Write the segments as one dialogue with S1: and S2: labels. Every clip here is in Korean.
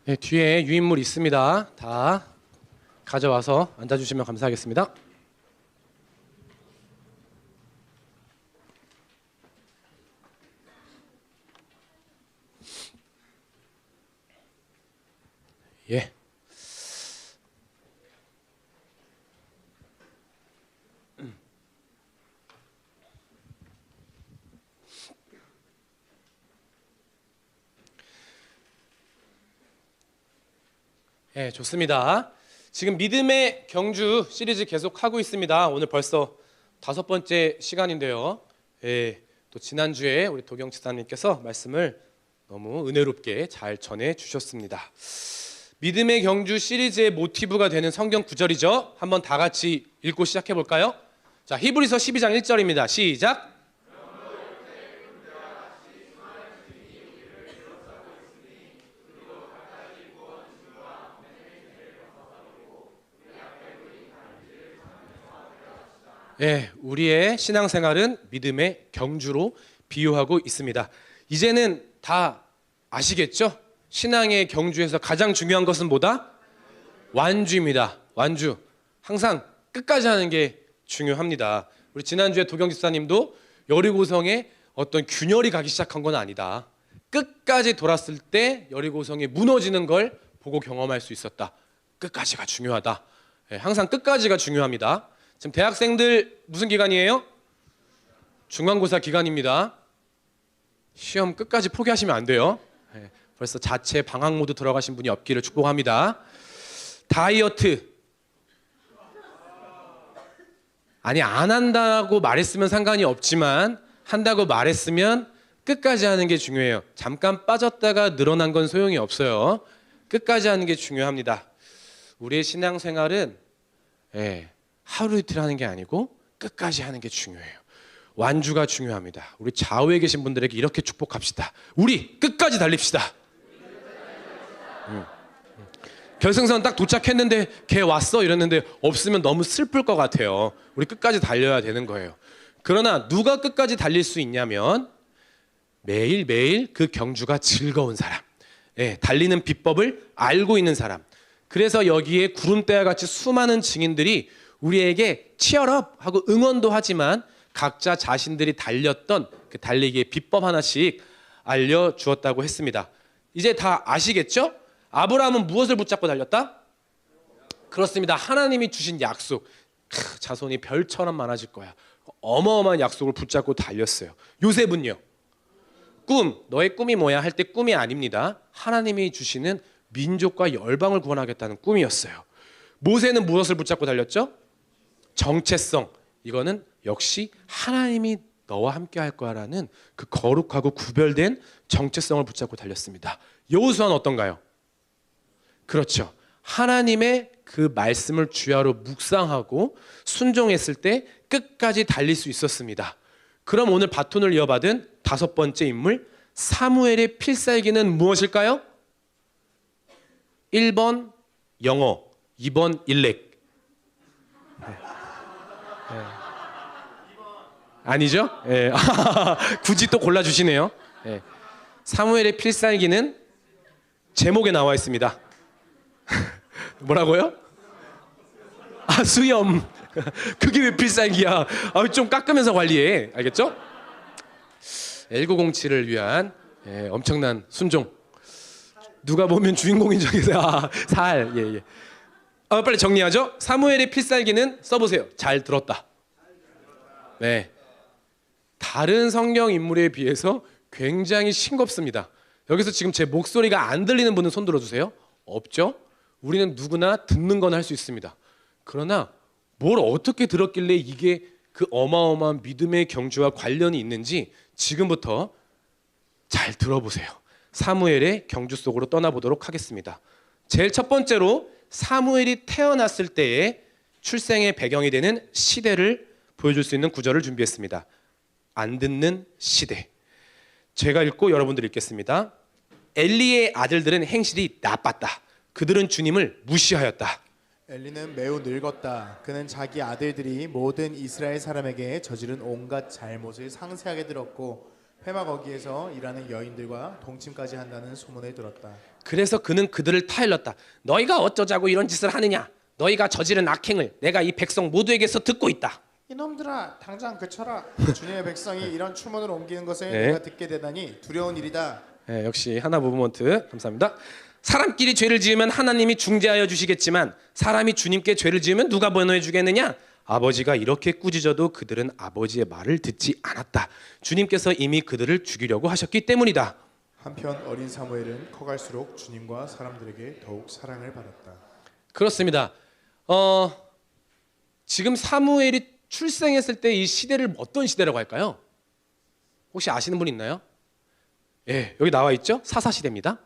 S1: 네, 뒤에 유인물 있습니다. 다 가져와서 앉아주시면 감사하겠습니다. 예. 네, 좋습니다. 지금 믿음의 경주 시리즈 계속 하고 있습니다. 오늘 벌써 5번째 시간인데요. 예, 또 지난주에 우리 도경 지사님께서 말씀을 너무 은혜롭게 잘 전해 주셨습니다. 믿음의 경주 시리즈의 모티브가 되는 성경 구절이죠. 한번 다 같이 읽고 시작해 볼까요? 자, 히브리서 12장 1절입니다. 시작. 예, 우리의 신앙생활은 믿음의 경주로 비유하고 있습니다. 이제는 다 아시겠죠? 신앙의 경주에서 가장 중요한 것은 뭐다? 완주입니다. 완주. 항상 끝까지 하는 게 중요합니다. 우리 지난주에 도경 집사님도 여리고성에 어떤 균열이 가기 시작한 건 아니다. 끝까지 돌았을 때 여리고성이 무너지는 걸 보고 경험할 수 있었다. 끝까지가 중요하다. 예, 항상 끝까지가 중요합니다. 지금 대학생들 무슨 기간이에요? 중간고사 기간입니다. 시험 끝까지 포기하시면 안 돼요. 네, 벌써 자체 방학 모드 들어가신 분이 없기를 축복합니다. 다이어트. 아니, 안 한다고 말했으면 상관이 없지만 한다고 말했으면 끝까지 하는 게 중요해요. 잠깐 빠졌다가 늘어난 건 소용이 없어요. 끝까지 하는 게 중요합니다. 우리의 신앙생활은 하루 이틀 하는 게 아니고 끝까지 하는 게 중요해요. 완주가 중요합니다. 우리 좌우에 계신 분들에게 이렇게 축복합시다. 우리 끝까지 달립시다. 결승선 딱 도착했는데 걔 왔어 이랬는데 없으면 너무 슬플 것 같아요. 우리 끝까지 달려야 되는 거예요. 그러나 누가 끝까지 달릴 수 있냐면 매일매일 그 경주가 즐거운 사람, 달리는 비법을 알고 있는 사람. 그래서 여기에 구름대와 같이 수많은 증인들이 우리에게 치열업 하고 응원도 하지만 각자 자신들이 달렸던 그 달리기의 비법 하나씩 알려주었다고 했습니다. 이제 다 아시겠죠? 아브라함은 무엇을 붙잡고 달렸다? 그렇습니다. 하나님이 주신 약속. 자손이 별처럼 많아질 거야. 어마어마한 약속을 붙잡고 달렸어요. 요셉은요? 꿈. 너의 꿈이 뭐야? 할 때 꿈이 아닙니다. 하나님이 주시는 민족과 열방을 구원하겠다는 꿈이었어요. 모세는 무엇을 붙잡고 달렸죠? 정체성. 이거는 역시 하나님이 너와 함께 할 거야라는 그 거룩하고 구별된 정체성을 붙잡고 달렸습니다. 여호수아는 어떤가요? 그렇죠. 하나님의 그 말씀을 주야로 묵상하고 순종했을 때 끝까지 달릴 수 있었습니다. 그럼 오늘 바톤을 이어받은 5번째 인물 사무엘의 필살기는 무엇일까요? 1번 영어, 2번 일렉. 아니죠? 굳이 또 골라주시네요. 사무엘의 필살기는 제목에 나와 있습니다. 뭐라고요? 수염. 그게 왜 필살기야? 좀 깎으면서 관리해. 알겠죠? 1907을 위한 엄청난 순종. 누가 보면 주인공인 적에서 살. 빨리 정리하죠. 사무엘의 필살기는 써보세요. 잘 들었다. 네. 다른 성경 인물에 비해서 굉장히 싱겁습니다. 여기서 지금 제 목소리가 안 들리는 분은 손 들어주세요. 없죠? 우리는 누구나 듣는 건 할 수 있습니다. 그러나 뭘 어떻게 들었길래 이게 그 어마어마한 믿음의 경주와 관련이 있는지 지금부터 잘 들어보세요. 사무엘의 경주 속으로 떠나보도록 하겠습니다. 제일 첫 번째로 사무엘이 태어났을 때의 출생의 배경이 되는 시대를 보여줄 수 있는 구절을 준비했습니다. 안 듣는 시대. 제가 읽고 여러분들 읽겠습니다. 엘리의 아들들은 행실이 나빴다. 그들은 주님을 무시하였다.
S2: 엘리는 매우 늙었다. 그는 자기 아들들이 모든 이스라엘 사람에게 저지른 온갖 잘못을 상세하게 들었고 회막 거기에서 일하는 여인들과 동침까지 한다는 소문을 들었다.
S1: 그래서 그는 그들을 타일렀다. 너희가 어쩌자고 이런 짓을 하느냐? 너희가 저지른 악행을 내가 이 백성 모두에게서 듣고 있다.
S2: 이놈들아 당장 그쳐라. 주님의 백성이 이런 추문을 옮기는 것을
S1: 네.
S2: 내가 듣게 되다니 두려운 일이다.
S1: 네, 역시 하나 무브먼트 감사합니다. 사람끼리 죄를 지으면 하나님이 중재하여 주시겠지만 사람이 주님께 죄를 지으면 누가 변호해 주겠느냐? 아버지가 이렇게 꾸짖어도 그들은 아버지의 말을 듣지 않았다. 주님께서 이미 그들을 죽이려고 하셨기 때문이다.
S2: 한편 어린 사무엘은 커갈수록 주님과 사람들에게 더욱 사랑을 받았다.
S1: 그렇습니다. 지금 사무엘이 출생했을 때 이 시대를 어떤 시대라고 할까요? 혹시 아시는 분 있나요? 예, 여기 나와 있죠? 사사 시대입니다.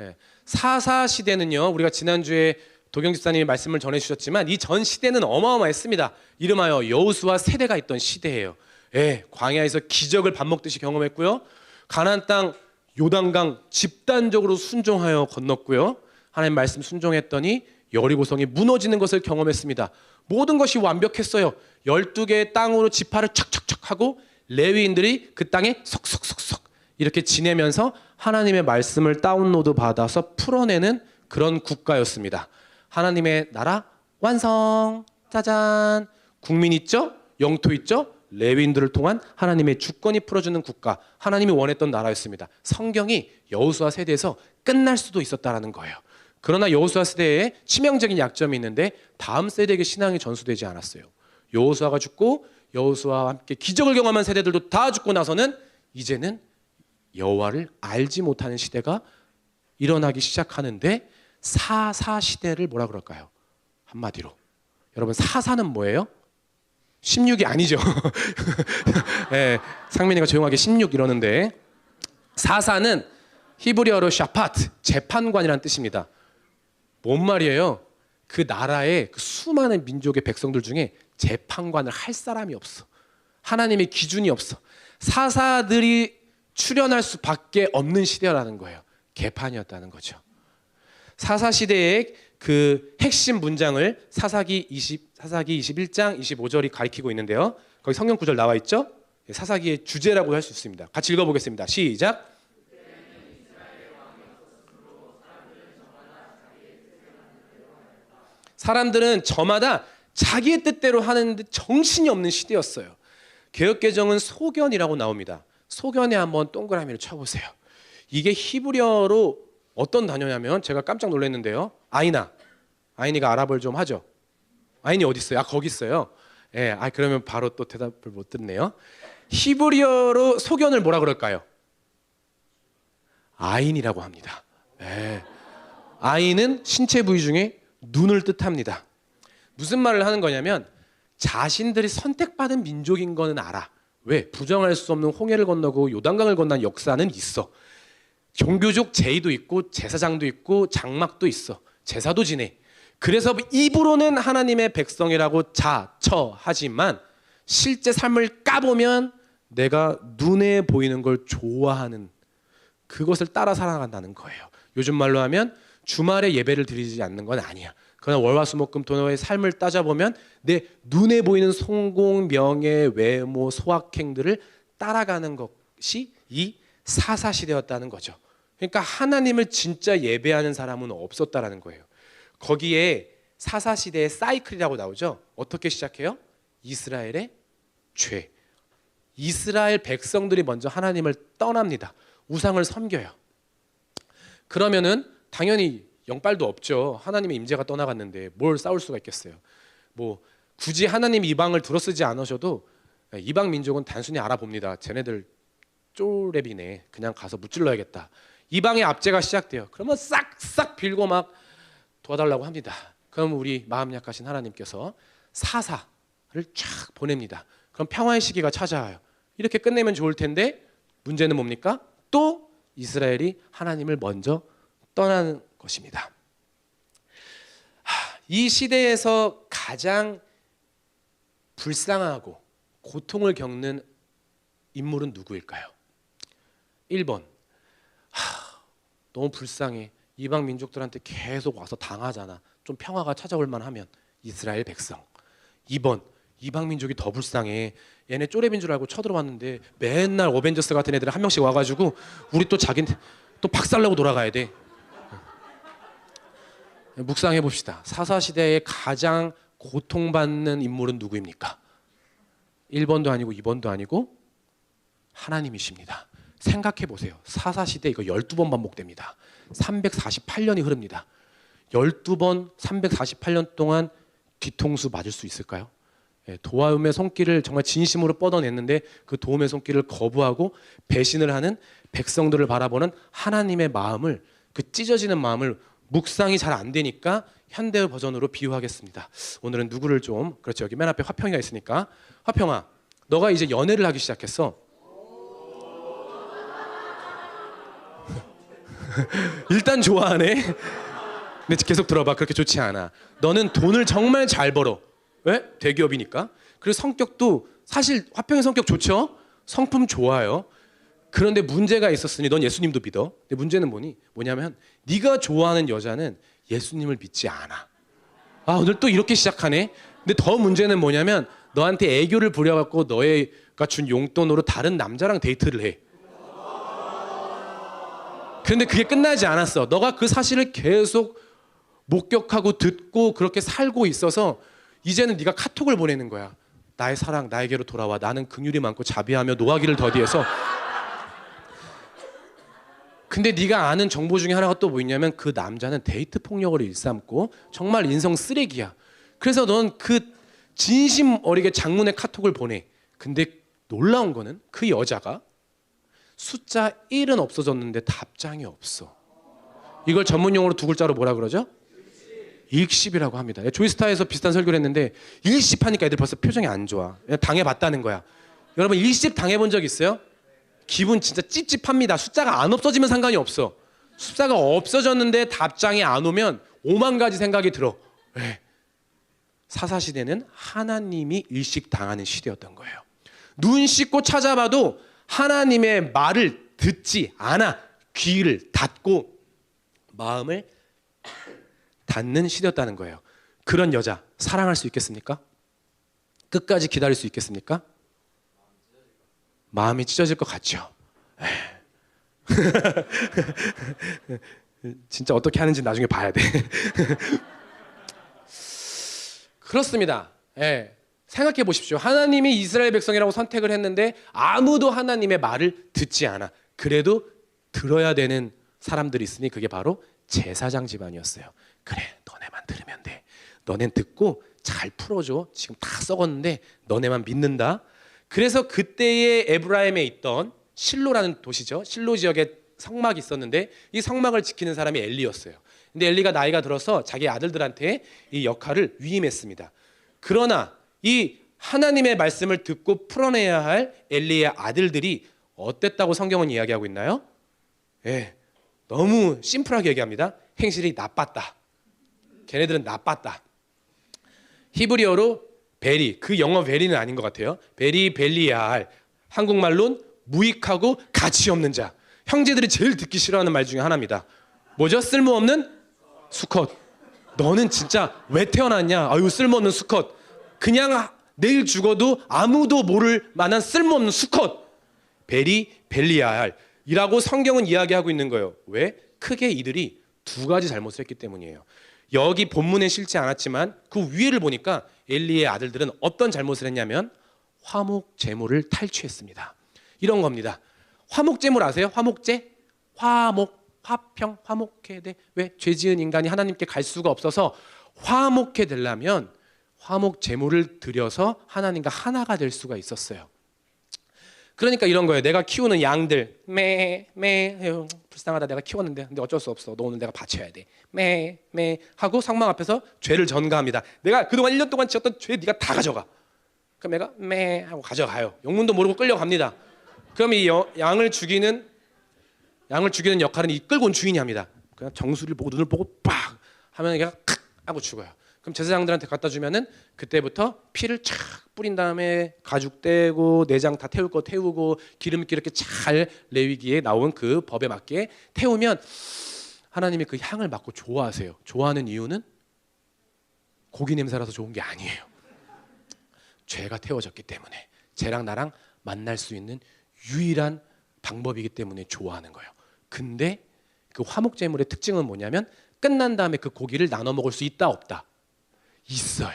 S1: 예, 사사 시대는요, 우리가 지난주에 도경 집사님이 말씀을 전해주셨지만 이 전 시대는 어마어마했습니다. 이름하여 여호수아 세대가 있던 시대예요. 예, 광야에서 기적을 밥 먹듯이 경험했고요. 가나안 땅 요단강 집단적으로 순종하여 건넜고요. 하나님 말씀 순종했더니 여리고성이 무너지는 것을 경험했습니다. 모든 것이 완벽했어요. 12개의 땅으로 지파를 척척척 하고 레위인들이 그 땅에 석석석석 이렇게 지내면서 하나님의 말씀을 다운로드 받아서 풀어내는 그런 국가였습니다. 하나님의 나라 완성. 짜잔. 국민 있죠? 영토 있죠? 레위인들을 통한 하나님의 주권이 풀어주는 국가, 하나님이 원했던 나라였습니다. 성경이 여호수아 세대에서 끝날 수도 있었다라는 거예요. 그러나 여호수아 세대에 치명적인 약점이 있는데 다음 세대에게 신앙이 전수되지 않았어요. 여호수아가 죽고 여호수아와 함께 기적을 경험한 세대들도 다 죽고 나서는 이제는 여호와를 알지 못하는 시대가 일어나기 시작하는데 사사 시대를 뭐라 그럴까요? 한마디로 여러분 사사는 뭐예요? 16이 아니죠. 네, 상민이가 조용하게 16 이러는데 사사는 히브리어로 샤파트, 재판관이라는 뜻입니다. 뭔 말이에요? 그 나라의 그 수많은 민족의 백성들 중에 재판관을 할 사람이 없어. 하나님의 기준이 없어. 사사들이 출현할 수밖에 없는 시대라는 거예요. 개판이었다는 거죠. 사사 시대의 그 핵심 문장을 사사기 21장 25절이 가리키고 있는데요. 거기 성경 구절 나와 있죠? 사사기의 주제라고 할 수 있습니다. 같이 읽어보겠습니다. 시작. 사람들은 저마다 자기의 뜻대로 하는데 정신이 없는 시대였어요. 개역개정은 소견이라고 나옵니다. 소견에 한번 동그라미를 쳐보세요. 이게 히브리어로 어떤 단어냐면 제가 깜짝 놀랐는데요. 아이니가 아랍어를 좀 하죠. 아이니 어디 있어요? 거기 있어요. 예, 그러면 바로 또 대답을 못 듣네요. 히브리어로 소견을 뭐라 그럴까요? 아인이라고 합니다. 예. 아인은 신체 부위 중에 눈을 뜻합니다. 무슨 말을 하는 거냐면 자신들이 선택받은 민족인 거는 알아. 왜? 부정할 수 없는 홍해를 건너고 요단강을 건넌 역사는 있어. 종교적 제의도 있고 제사장도 있고 장막도 있어. 제사도 지내. 그래서 입으로는 하나님의 백성이라고 자처하지만 실제 삶을 까보면 내가 눈에 보이는 걸 좋아하는 그것을 따라 살아간다는 거예요. 요즘 말로 하면 주말에 예배를 드리지 않는 건 아니야. 그러나 월화수목금토의 삶을 따져보면 내 눈에 보이는 성공, 명예, 외모, 소확행들을 따라가는 것이 이 사사시대였다는 거죠. 그러니까 하나님을 진짜 예배하는 사람은 없었다라는 거예요. 거기에 사사시대의 사이클이라고 나오죠. 어떻게 시작해요? 이스라엘의 죄. 이스라엘 백성들이 먼저 하나님을 떠납니다. 우상을 섬겨요. 그러면은 당연히 영빨도 없죠. 하나님의 임재가 떠나갔는데 뭘 싸울 수가 있겠어요. 뭐 굳이 하나님 이방을 들어쓰지 않으셔도 이방 민족은 단순히 알아봅니다. 쟤네들 쪼렙이네. 그냥 가서 무찔러야겠다. 이방의 압제가 시작돼요. 그러면 싹싹 빌고 막 도와달라고 합니다. 그럼 우리 마음 약하신 하나님께서 사사를 쫙 보냅니다. 그럼 평화의 시기가 찾아와요. 이렇게 끝내면 좋을 텐데 문제는 뭡니까? 또 이스라엘이 하나님을 먼저 떠나는 것입니다. 이 시대에서 가장 불쌍하고 고통을 겪는 인물은 누구일까요? 1번. 너무 불쌍해. 이방 민족들한테 계속 와서 당하잖아. 좀 평화가 찾아올 만하면 이스라엘 백성. 2번. 이방 민족이 더 불쌍해. 얘네 쪼렙인 줄 알고 쳐들어왔는데 맨날 어벤져스 같은 애들 한 명씩 와가지고 우리 또 자기는 또 박살내고 돌아가야 돼. 묵상해 봅시다. 사사시대에 가장 고통받는 인물은 누구입니까? 1번도 아니고 2번도 아니고 하나님이십니다. 생각해 보세요. 사사시대 이거 12번 반복됩니다. 348년이 흐릅니다. 12번 348년 동안 뒤통수 맞을 수 있을까요? 도와움의 손길을 정말 진심으로 뻗어냈는데 그 도움의 손길을 거부하고 배신을 하는 백성들을 바라보는 하나님의 마음을, 그 찢어지는 마음을 묵상이 잘 안 되니까 현대 버전으로 비유하겠습니다. 오늘은 누구를 좀, 그렇죠, 여기 맨 앞에 화평이가 있으니까, 화평아, 너가 이제 연애를 하기 시작했어. 일단 좋아하네. 근데 계속 들어봐. 그렇게 좋지 않아. 너는 돈을 정말 잘 벌어. 왜? 대기업이니까. 그리고 성격도 사실 화평의 성격 좋죠? 성품 좋아요. 그런데 문제가 있었으니 넌 예수님도 믿어. 근데 문제는 뭐냐면 네가 좋아하는 여자는 예수님을 믿지 않아. 아, 오늘 또 이렇게 시작하네. 근데 더 문제는 뭐냐면 너한테 애교를 부려갖고 너가 준 용돈으로 다른 남자랑 데이트를 해. 그런데 그게 끝나지 않았어. 너가 그 사실을 계속 목격하고 듣고 그렇게 살고 있어서 이제는 네가 카톡을 보내는 거야. 나의 사랑 나에게로 돌아와. 나는 긍휼이 많고 자비하며 노하기를 더디해서. 근데 네가 아는 정보 중에 하나가 또 뭐 있냐면 그 남자는 데이트 폭력으로 일삼고 정말 인성 쓰레기야. 그래서 넌 그 진심 어리게 장문의 카톡을 보내. 근데 놀라운 거는 그 여자가 숫자 1은 없어졌는데 답장이 없어. 이걸 전문용어로 두 글자로 뭐라 그러죠? 일십이라고 합니다. 조이스타에서 비슷한 설교를 했는데 일십하니까 애들 벌써 표정이 안 좋아. 당해봤다는 거야. 여러분 일십 당해본 적 있어요? 기분 진짜 찝찝합니다. 숫자가 안 없어지면 상관이 없어. 숫자가 없어졌는데 답장이 안 오면 5만 가지 생각이 들어. 왜? 사사시대는 하나님이 일식당하는 시대였던 거예요. 눈 씻고 찾아봐도 하나님의 말을 듣지 않아. 귀를 닫고 마음을 닫는 시대였다는 거예요. 그런 여자 사랑할 수 있겠습니까? 끝까지 기다릴 수 있겠습니까? 마음이 찢어질 것 같죠. 진짜 어떻게 하는지 나중에 봐야 돼. 그렇습니다. 생각해 보십시오. 하나님이 이스라엘 백성이라고 선택을 했는데 아무도 하나님의 말을 듣지 않아. 그래도 들어야 되는 사람들이 있으니 그게 바로 제사장 집안이었어요. 그래, 너네만 들으면 돼. 너넨 듣고 잘 풀어줘. 지금 다 썩었는데 너네만 믿는다. 그래서 그때의 에브라임에 있던 실로라는 도시죠. 실로 지역에 성막이 있었는데 이 성막을 지키는 사람이 엘리였어요. 근데 엘리가 나이가 들어서 자기 아들들한테 이 역할을 위임했습니다. 그러나 이 하나님의 말씀을 듣고 풀어내야 할 엘리의 아들들이 어땠다고 성경은 이야기하고 있나요? 너무 심플하게 얘기합니다. 행실이 나빴다. 걔네들은 나빴다. 히브리어로 베리, 그 영어 베리는 아닌 것 같아요. 베리 벨리야알, 한국말로는 무익하고 가치 없는 자. 형제들이 제일 듣기 싫어하는 말 중에 하나입니다. 뭐죠? 쓸모없는 수컷. 너는 진짜 왜 태어났냐? 아유, 쓸모없는 수컷. 그냥 내일 죽어도 아무도 모를 만한 쓸모없는 수컷. 베리 벨리야알이라고 성경은 이야기하고 있는 거예요. 왜? 크게 이들이 두 가지 잘못을 했기 때문이에요. 여기 본문에 실지 않았지만 그 위에를 보니까 엘리의 아들들은 어떤 잘못을 했냐면 화목 제물을 탈취했습니다. 이런 겁니다. 화목 제물 아세요? 화목제? 화목, 화평, 화목해야 돼. 왜? 죄 지은 인간이 하나님께 갈 수가 없어서 화목해 되려면 화목 제물을 드려서 하나님과 하나가 될 수가 있었어요. 그러니까 이런 거예요. 내가 키우는 양들 매 불쌍하다. 내가 키웠는데 근데 어쩔 수 없어. 너 오늘 내가 바쳐야 돼. 매 하고 성막 앞에서 죄를 전가합니다. 내가 그동안 1년 동안 지었던 죄 네가 다 가져가. 그럼 내가 매 하고 가져가요. 영문도 모르고 끌려갑니다. 그럼 이 양을 죽이는 역할은 이끌고 온 주인이 합니다. 그냥 정수리를 보고 눈을 보고 빡 하면 얘가 칵 하고 죽어요. 그럼 제사장들한테 갖다 주면은 그때부터 피를 쫙 뿌린 다음에 가죽 떼고 내장 다 태울 거 태우고 기름기 이렇게 잘 레위기에 나온 그 법에 맞게 태우면 하나님이 그 향을 맡고 좋아하세요. 좋아하는 이유는 고기 냄새라서 좋은 게 아니에요. 죄가 태워졌기 때문에 쟤랑 나랑 만날 수 있는 유일한 방법이기 때문에 좋아하는 거예요. 근데 그 화목제물의 특징은 뭐냐면 끝난 다음에 그 고기를 나눠 먹을 수 있다 없다? 있어요.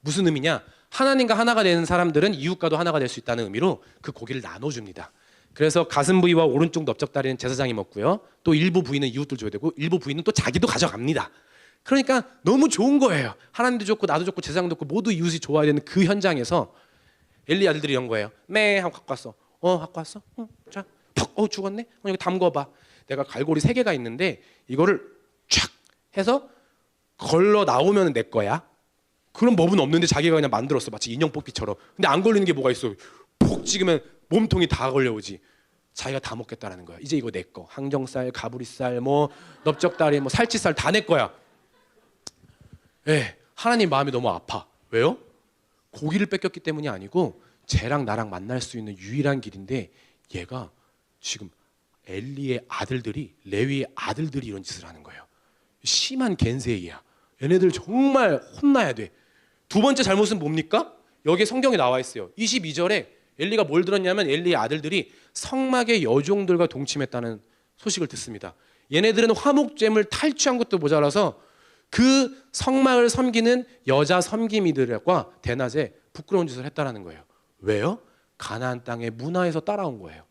S1: 무슨 의미냐? 하나님과 하나가 되는 사람들은 이웃과도 하나가 될 수 있다는 의미로 그 고기를 나눠줍니다. 그래서 가슴 부위와 오른쪽 넓적다리는 제사장이 먹고요. 또 일부 부위는 이웃들 줘야 되고 일부 부위는 또 자기도 가져갑니다. 그러니까 너무 좋은 거예요. 하나님도 좋고 나도 좋고 제사장도 좋고 모두 이웃이 좋아야 되는 그 현장에서 엘리 아들들이 이런 거예요. 매 하고 갖고 왔어. 갖고 왔어? 자, 퍽, 죽었네. 여기 담궈봐. 내가 갈고리 3개가 있는데 이거를 촥 해서 걸러 나오면 내 거야. 그런 법은 없는데 자기가 그냥 만들었어. 마치 인형 뽑기처럼. 근데 안 걸리는 게 뭐가 있어? 폭 찍으면 몸통이 다 걸려오지. 자기가 다 먹겠다라는 거야. 이제 이거 내 거. 항정살, 가브리살, 뭐 넓적다리, 뭐 살치살 다 내 거야. 하나님 마음이 너무 아파. 왜요? 고기를 뺏겼기 때문이 아니고 쟤랑 나랑 만날 수 있는 유일한 길인데 얘가 지금 엘리의 아들들이 레위의 아들들이 이런 짓을 하는 거예요. 심한 겐세이야. 얘네들 정말 혼나야 돼. 두 번째 잘못은 뭡니까? 여기에 성경에 나와 있어요. 22절에 엘리가 뭘 들었냐면 엘리의 아들들이 성막의 여종들과 동침했다는 소식을 듣습니다. 얘네들은 화목제물 탈취한 것도 모자라서 그 성막을 섬기는 여자 섬기미들과 대낮에 부끄러운 짓을 했다라는 거예요. 왜요? 가나안 땅의 문화에서 따라온 거예요.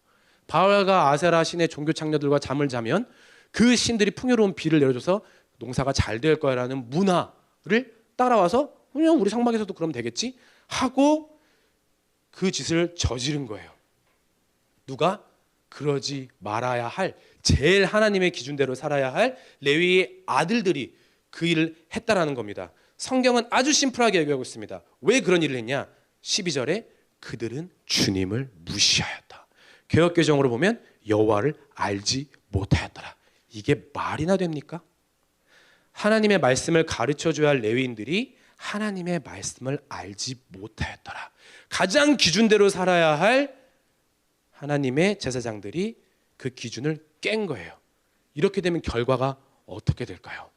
S1: 바알과 아세라 신의 종교 창녀들과 잠을 자면 그 신들이 풍요로운 비를 내려줘서 농사가 잘 될 거라는 문화를 따라와서 그냥 우리 성막에서도 그러면 되겠지 하고 그 짓을 저지른 거예요. 누가? 그러지 말아야 할 제일 하나님의 기준대로 살아야 할 레위의 아들들이 그 일을 했다라는 겁니다. 성경은 아주 심플하게 얘기하고 있습니다. 왜 그런 일을 했냐? 12절에 그들은 주님을 무시하였다. 개역개정으로 보면 여호와를 알지 못하였더라. 이게 말이나 됩니까? 하나님의 말씀을 가르쳐줘야 할 레위인들이 하나님의 말씀을 알지 못하였더라. 가장 기준대로 살아야 할 하나님의 제사장들이 그 기준을 깬 거예요. 이렇게 되면 결과가 어떻게 될까요?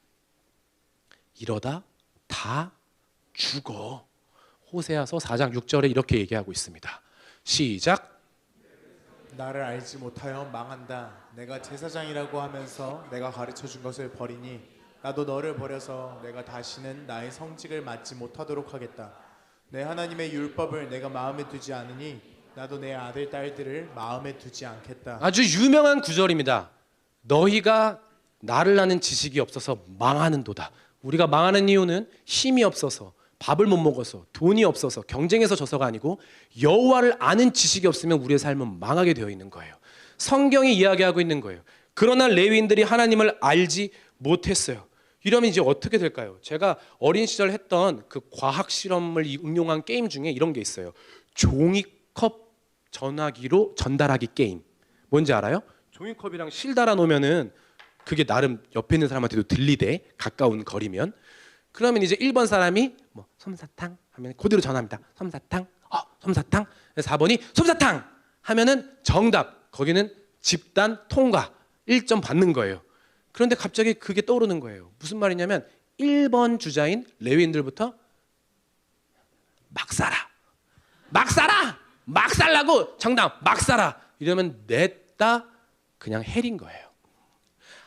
S1: 이러다 다 죽어. 호세아서 4장 6절에 이렇게 얘기하고 있습니다. 시작.
S2: 나를 알지 못하여 망한다. 내가 제사장이라고 하면서 내가 가르쳐준 것을 버리니 나도 너를 버려서 내가 다시는 나의 성직을 맡지 못하도록 하겠다. 내 하나님의 율법을 내가 마음에 두지 않으니 나도 내 아들 딸들을 마음에 두지 않겠다.
S1: 아주 유명한 구절입니다. 너희가 나를 아는 지식이 없어서 망하는도다. 우리가 망하는 이유는 힘이 없어서, 밥을 못 먹어서, 돈이 없어서, 경쟁에서 져서가 아니고 여호와를 아는 지식이 없으면 우리의 삶은 망하게 되어 있는 거예요. 성경이 이야기하고 있는 거예요. 그러나 레위인들이 하나님을 알지 못했어요. 이러면 이제 어떻게 될까요? 제가 어린 시절 했던 그 과학 실험을 응용한 게임 중에 이런 게 있어요. 종이컵 전화기로 전달하기 게임. 뭔지 알아요? 종이컵이랑 실 달아 놓으면은 그게 나름 옆에 있는 사람한테도 들리대. 가까운 거리면. 그러면 이제 1번 사람이 뭐 솜사탕 하면 그대로 전화합니다. 솜사탕. 솜사탕. 4번이 솜사탕 하면은 정답. 거기는 집단 통과. 1점 받는 거예요. 그런데 갑자기 그게 떠오르는 거예요. 무슨 말이냐면 1번 주자인 레위인들부터 막 살아. 막 살아. 막 살라고 정답 막 살아. 이러면 냈다 그냥 헬인 거예요.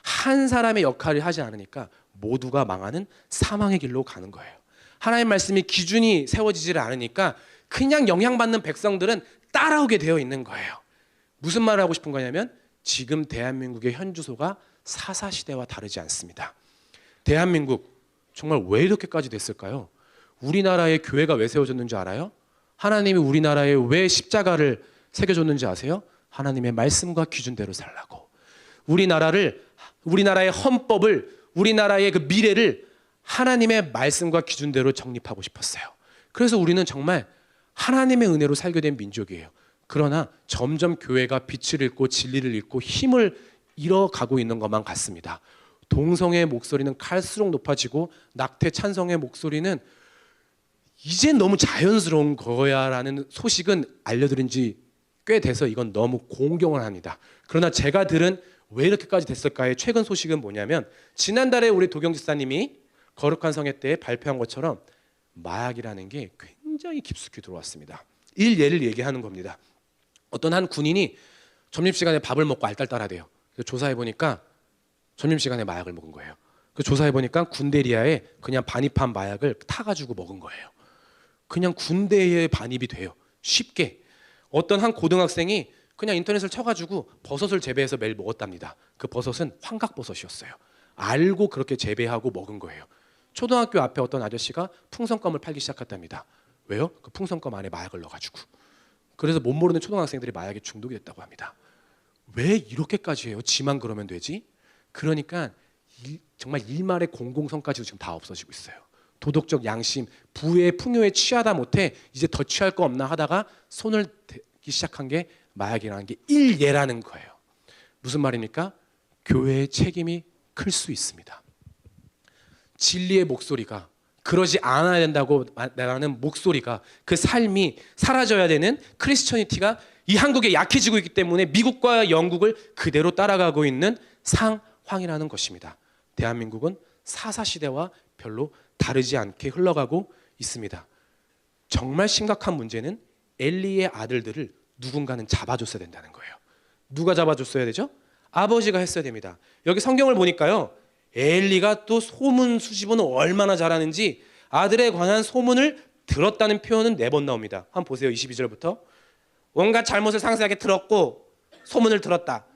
S1: 한 사람의 역할을 하지 않으니까 모두가 망하는 사망의 길로 가는 거예요. 하나님의 말씀이 기준이 세워지지를 않으니까 그냥 영향받는 백성들은 따라오게 되어 있는 거예요. 무슨 말을 하고 싶은 거냐면 지금 대한민국의 현 주소가 사사시대와 다르지 않습니다. 대한민국 정말 왜 이렇게까지 됐을까요? 우리나라의 교회가 왜 세워졌는지 알아요? 하나님이 우리나라에 왜 십자가를 새겨줬는지 아세요? 하나님의 말씀과 기준대로 살라고. 우리나라의 헌법을, 우리나라의 그 미래를 하나님의 말씀과 기준대로 정립하고 싶었어요. 그래서 우리는 정말 하나님의 은혜로 살게 된 민족이에요. 그러나 점점 교회가 빛을 잃고 진리를 잃고 힘을 잃어가고 있는 것만 같습니다. 동성애의 목소리는 갈수록 높아지고 낙태 찬성의 목소리는 이제 너무 자연스러운 거야라는 소식은 알려드린 지 꽤 돼서 이건 너무 공경을 합니다. 그러나 제가 들은 왜 이렇게까지 됐을까의 최근 소식은 뭐냐면 지난달에 우리 도경 집사님이 거룩한 성회 때 발표한 것처럼 마약이라는 게 굉장히 깊숙이 들어왔습니다. 일예를 얘기하는 겁니다. 어떤 한 군인이 점심시간에 밥을 먹고 알딸딸하대요. 그래서 조사해보니까 점심시간에 마약을 먹은 거예요. 그 조사해보니까 군대리아에 그냥 반입한 마약을 타가지고 먹은 거예요. 그냥 군대에 반입이 돼요. 쉽게. 어떤 한 고등학생이 그냥 인터넷을 쳐가지고 버섯을 재배해서 매일 먹었답니다. 그 버섯은 황각버섯이었어요. 알고 그렇게 재배하고 먹은 거예요. 초등학교 앞에 어떤 아저씨가 풍선껌을 팔기 시작했답니다. 왜요? 그 풍선껌 안에 마약을 넣어가지고. 그래서 못 모르는 초등학생들이 마약에 중독이 됐다고 합니다. 왜 이렇게까지 해요? 지만 그러면 되지? 그러니까 정말 일말의 공공성까지도 지금 다 없어지고 있어요. 도덕적 양심, 부의 풍요에 취하다 못해 이제 더 취할 거 없나 하다가 손을 대기 시작한 게 마약이라는 게 일예라는 거예요. 무슨 말입니까? 교회의 책임이 클 수 있습니다. 진리의 목소리가, 그러지 않아야 된다고 말하는 목소리가, 그 삶이 사라져야 되는 크리스천이티가 이 한국에 약해지고 있기 때문에 미국과 영국을 그대로 따라가고 있는 상황이라는 것입니다. 대한민국은 사사시대와 별로 다르지 않게 흘러가고 있습니다. 정말 심각한 문제는 엘리의 아들들을 누군가는 잡아줬어야 된다는 거예요. 누가 잡아줬어야 되죠? 아버지가 했어야 됩니다. 여기 성경을 보니까요, 엘리가 또 소문 수집은 얼마나 잘하는지 아들에 관한 소문을 들었다는 표현은 4번 나옵니다. 한번 보세요. 22절부터. 온갖 잘못을 상세하게 들었고 소문을 들었다.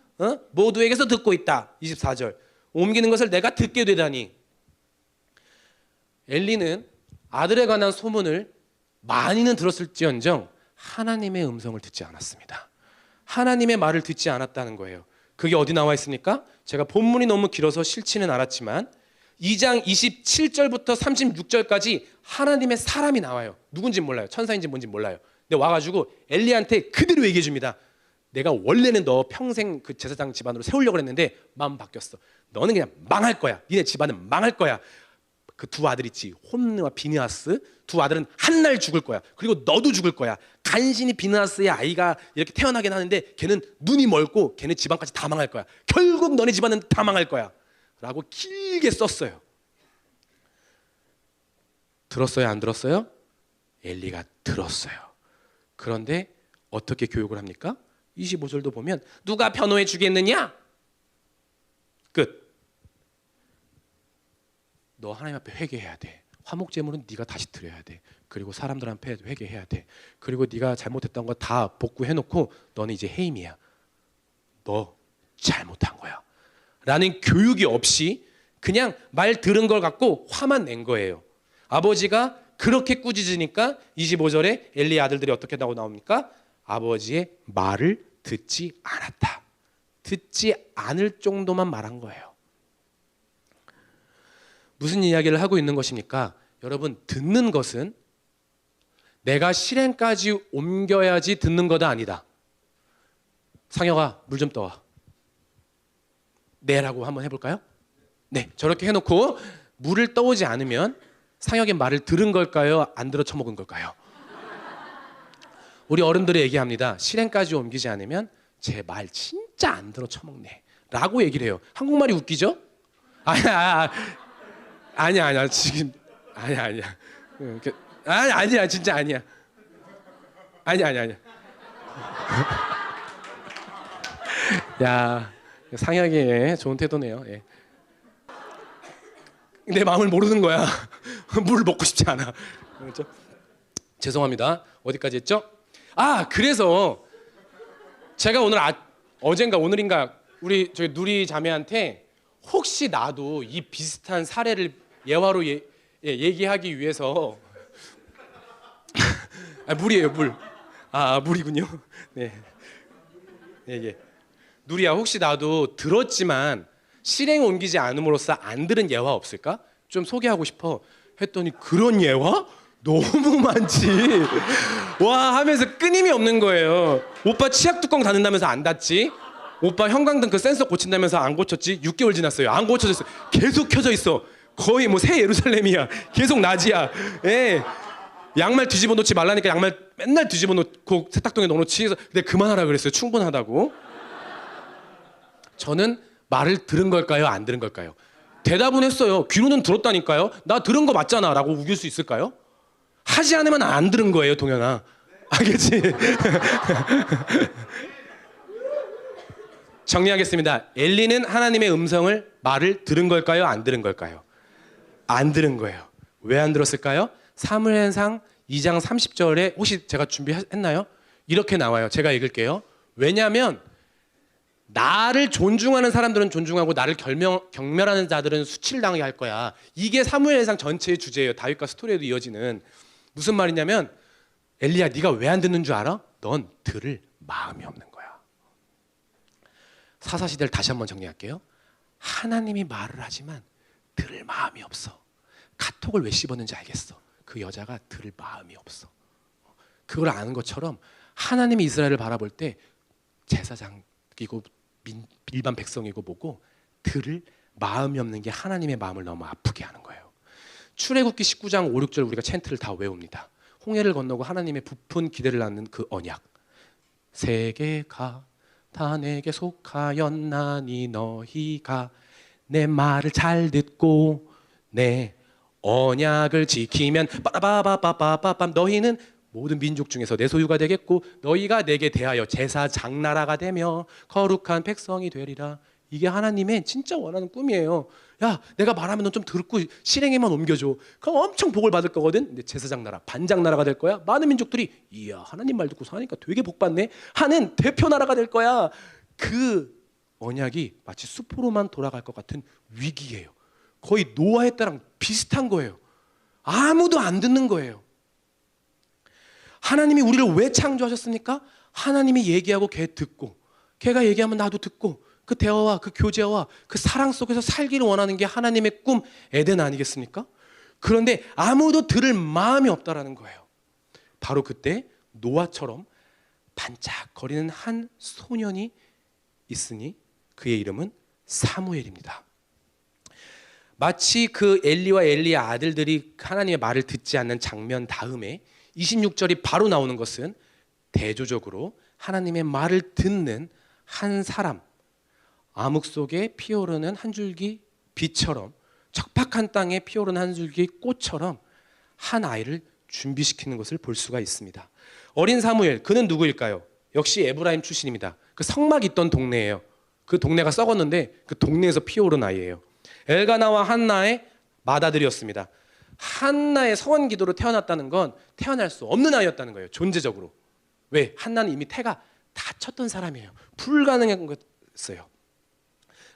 S1: 모두에게서 듣고 있다. 24절. 옮기는 것을 내가 듣게 되다니. 엘리는 아들에 관한 소문을 많이는 들었을지언정 하나님의 음성을 듣지 않았습니다. 하나님의 말을 듣지 않았다는 거예요. 그게 어디 나와 있습니까? 제가 본문이 너무 길어서 싫지는 않았지만 2장 27절부터 36절까지 하나님의 사람이 나와요. 누군지 몰라요. 천사인지 뭔지 몰라요. 근데 와가지고 엘리한테 그대로 얘기해 줍니다. 내가 원래는 너 평생 그 제사장 집안으로 세우려고 했는데 마음 바뀌었어. 너는 그냥 망할 거야. 니네 집안은 망할 거야. 그 두 아들 있지, 홈느와 비느하스, 두 아들은 한 날 죽을 거야. 그리고 너도 죽을 거야. 간신히 비느하스의 아이가 이렇게 태어나긴 하는데 걔는 눈이 멀고 걔네 집안까지 다 망할 거야. 결국 너네 집안은 다 망할 거야 라고 길게 썼어요. 들었어요? 안 들었어요? 엘리가 들었어요. 그런데 어떻게 교육을 합니까? 25절도 보면 누가 변호해 주겠느냐? 끝. 너 하나님 앞에 회개해야 돼. 화목 제물은 네가 다시 드려야 돼. 그리고 사람들 앞에 회개해야 돼. 그리고 네가 잘못했던 거 다 복구해놓고 너는 이제 해임이야. 너 잘못한 거야. 라는 교육이 없이 그냥 말 들은 걸 갖고 화만 낸 거예요. 아버지가 그렇게 꾸짖으니까 25절에 엘리의 아들들이 어떻게 나옵니까? 아버지의 말을 듣지 않았다. 듣지 않을 정도만 말한 거예요. 무슨 이야기를 하고 있는 것입니까? 여러분, 듣는 것은 내가 실행까지 옮겨야지 듣는 거다 아니다. 상혁아, 물 좀 떠와. 네라고 한번 해볼까요? 네, 저렇게 해놓고 물을 떠오지 않으면 상혁의 말을 들은 걸까요? 안 들어 처먹은 걸까요? 우리 어른들이 얘기합니다. 실행까지 옮기지 않으면 제 말 진짜 안 들어 처먹네 라고 얘기를 해요. 한국말이 웃기죠? 아니야 지금 아니야 아니야 진짜 아니야 야, 상혁이의 좋은 태도네요. 예. 내 마음을 모르는 거야. 물 먹고 싶지 않아. 그렇죠? 죄송합니다. 어디까지 했죠? 그래서 제가 오늘 어젠가 오늘인가 우리 저희 누리 자매한테 혹시 나도 이 비슷한 사례를 예화로 얘기하기 위해서 물이에요, 물. 물이군요. 네. 예. 누리야, 혹시 나도 들었지만 실행 옮기지 않음으로써 안 들은 예화 없을까? 좀 소개하고 싶어. 했더니 그런 예화? 너무 많지. 와 하면서 끊임이 없는 거예요. 오빠 치약 뚜껑 닫는다면서 안 닫지? 오빠 형광등 그 센서 고친다면서 안 고쳤지? 6개월 지났어요. 안 고쳐졌어. 계속 켜져 있어. 거의 뭐 새 예루살렘이야. 계속 낮이야. 예. 양말 뒤집어 놓지 말라니까 양말 맨날 뒤집어 놓고 세탁통에 넣어놓지. 근데 그만하라 그랬어요. 충분하다고. 저는 말을 들은 걸까요? 안 들은 걸까요? 대답은 했어요. 귀로는 들었다니까요. 나 들은 거 맞잖아 라고 우길 수 있을까요? 하지 않으면 안 들은 거예요, 동현아. 알겠지? 정리하겠습니다. 엘리는 하나님의 말을 들은 걸까요? 안 들은 걸까요? 안 들은 거예요. 왜 안 들었을까요? 사무엘상 2장 30절에 혹시 제가 준비했나요? 이렇게 나와요. 제가 읽을게요. 왜냐하면 나를 존중하는 사람들은 존중하고 나를 경멸하는 자들은 수치를 당하게 할 거야. 이게 사무엘상 전체의 주제예요. 다윗과 스토리에도 이어지는. 무슨 말이냐면 엘리야, 네가 왜 안 듣는 줄 알아? 넌 들을 마음이 없는 거야. 사사시대를 다시 한번 정리할게요. 하나님이 말을 하지만 들을 마음이 없어. 카톡을 왜 씹었는지 알겠어. 그 여자가 들을 마음이 없어. 그걸 아는 것처럼 하나님이 이스라엘을 바라볼 때 제사장이고 일반 백성이고 뭐고 들을 마음이 없는 게 하나님의 마음을 너무 아프게 하는 거예요. 출애굽기 19장 5, 6절 우리가 챈트를 다 외웁니다. 홍해를 건너고 하나님의 부푼 기대를 낳는 그 언약. 세계가 다 내게 속하였나니 너희가 내 말을 잘 듣고 내 언약을 지키면 빠바바바바바밤 너희는 모든 민족 중에서 내 소유가 되겠고 너희가 내게 대하여 제사장 나라가 되며 거룩한 백성이 되리라. 이게 하나님의 진짜 원하는 꿈이에요. 야, 내가 말하면 넌 좀 듣고 실행에만 옮겨줘. 그럼 엄청 복을 받을 거거든. 근데 제사장 나라, 반장 나라가 될 거야. 많은 민족들이 이야, 하나님 말 듣고 사니까 되게 복 받네 하는 대표 나라가 될 거야. 그 언약이 마치 숲으로만 돌아갈 것 같은 위기예요. 거의 노아의 때랑 비슷한 거예요. 아무도 안 듣는 거예요. 하나님이 우리를 왜 창조하셨습니까? 하나님이 얘기하고 걔 듣고, 걔가 얘기하면 나도 듣고, 그 대화와 그 교제와 그 사랑 속에서 살기를 원하는 게 하나님의 꿈 에덴 아니겠습니까? 그런데 아무도 들을 마음이 없다라는 거예요. 바로 그때 노아처럼 반짝거리는 한 소년이 있으니 그의 이름은 사무엘입니다. 마치 그 엘리와 엘리의 아들들이 하나님의 말을 듣지 않는 장면 다음에 26절이 바로 나오는 것은 대조적으로 하나님의 말을 듣는 한 사람, 암흑 속에 피어오르는 한 줄기 빛처럼, 척박한 땅에 피어오르는 한 줄기 꽃처럼 한 아이를 준비시키는 것을 볼 수가 있습니다. 어린 사무엘, 그는 누구일까요? 역시 에브라임 출신입니다. 그 성막 있던 동네예요. 그 동네가 썩었는데 그 동네에서 피어오른 아이예요. 엘가나와 한나의 맏아들이었습니다. 한나의 서원 기도로 태어났다는 건 태어날 수 없는 아이였다는 거예요. 존재적으로. 왜? 한나는 이미 태가 다 쳤던 사람이에요. 불가능한 거였어요.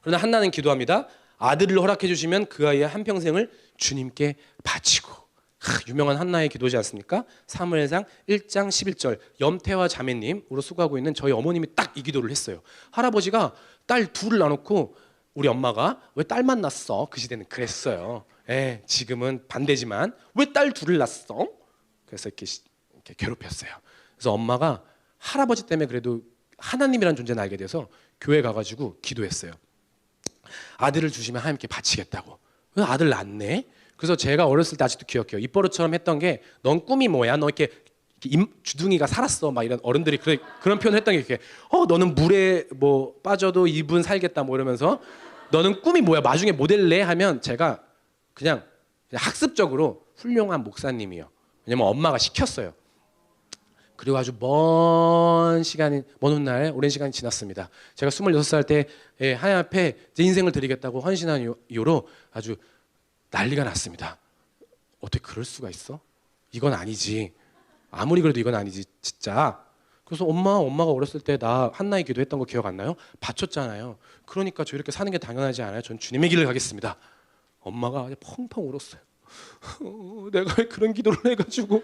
S1: 그러나 한나는 기도합니다. 아들을 허락해 주시면 그 아이의 한평생을 주님께 바치고. 유명한 한나의 기도지 않습니까? 사무엘상 1장 11절 염태와 자매님으로 수고하고 있는 저희 어머님이 딱 이 기도를 했어요. 할아버지가 딸 둘을 낳아놓고 우리 엄마가 왜 딸만 낳았어? 그 시대는 그랬어요. 지금은 반대지만 왜 딸 둘을 낳았어? 그래서 이렇게 괴롭혔어요. 그래서 엄마가 할아버지 때문에 그래도 하나님이라는 존재를 알게 돼서 교회 가가지고 기도했어요. 아들을 주시면 하나님께 바치겠다고. 아들 낳네. 그래서 제가 어렸을 때 아직도 기억해요. 입버릇처럼 했던 게 넌 꿈이 뭐야? 너 이렇게 주둥이가 살았어. 막 이런 어른들이 그런 표현을 했던 게 이렇게 너는 물에 뭐 빠져도 2분 살겠다 뭐 이러면서 너는 꿈이 뭐야? 마중에 모델래? 하면 제가 그냥 학습적으로 훌륭한 목사님이요. 왜냐면 엄마가 시켰어요. 그리고 아주 먼 훗날 오랜 시간이 지났습니다. 제가 26살 때 하나님 앞에 제 인생을 드리겠다고 헌신한 이후로 아주 난리가 났습니다. 어떻게 그럴 수가 있어? 이건 아니지. 아무리 그래도 이건 아니지 진짜. 그래서 엄마가 어렸을 때 나 한나의 기도했던 거 기억 안 나요? 바쳤잖아요. 그러니까 저 이렇게 사는 게 당연하지 않아요? 전 주님의 길을 가겠습니다. 엄마가 펑펑 울었어요. 내가 왜 그런 기도를 해가지고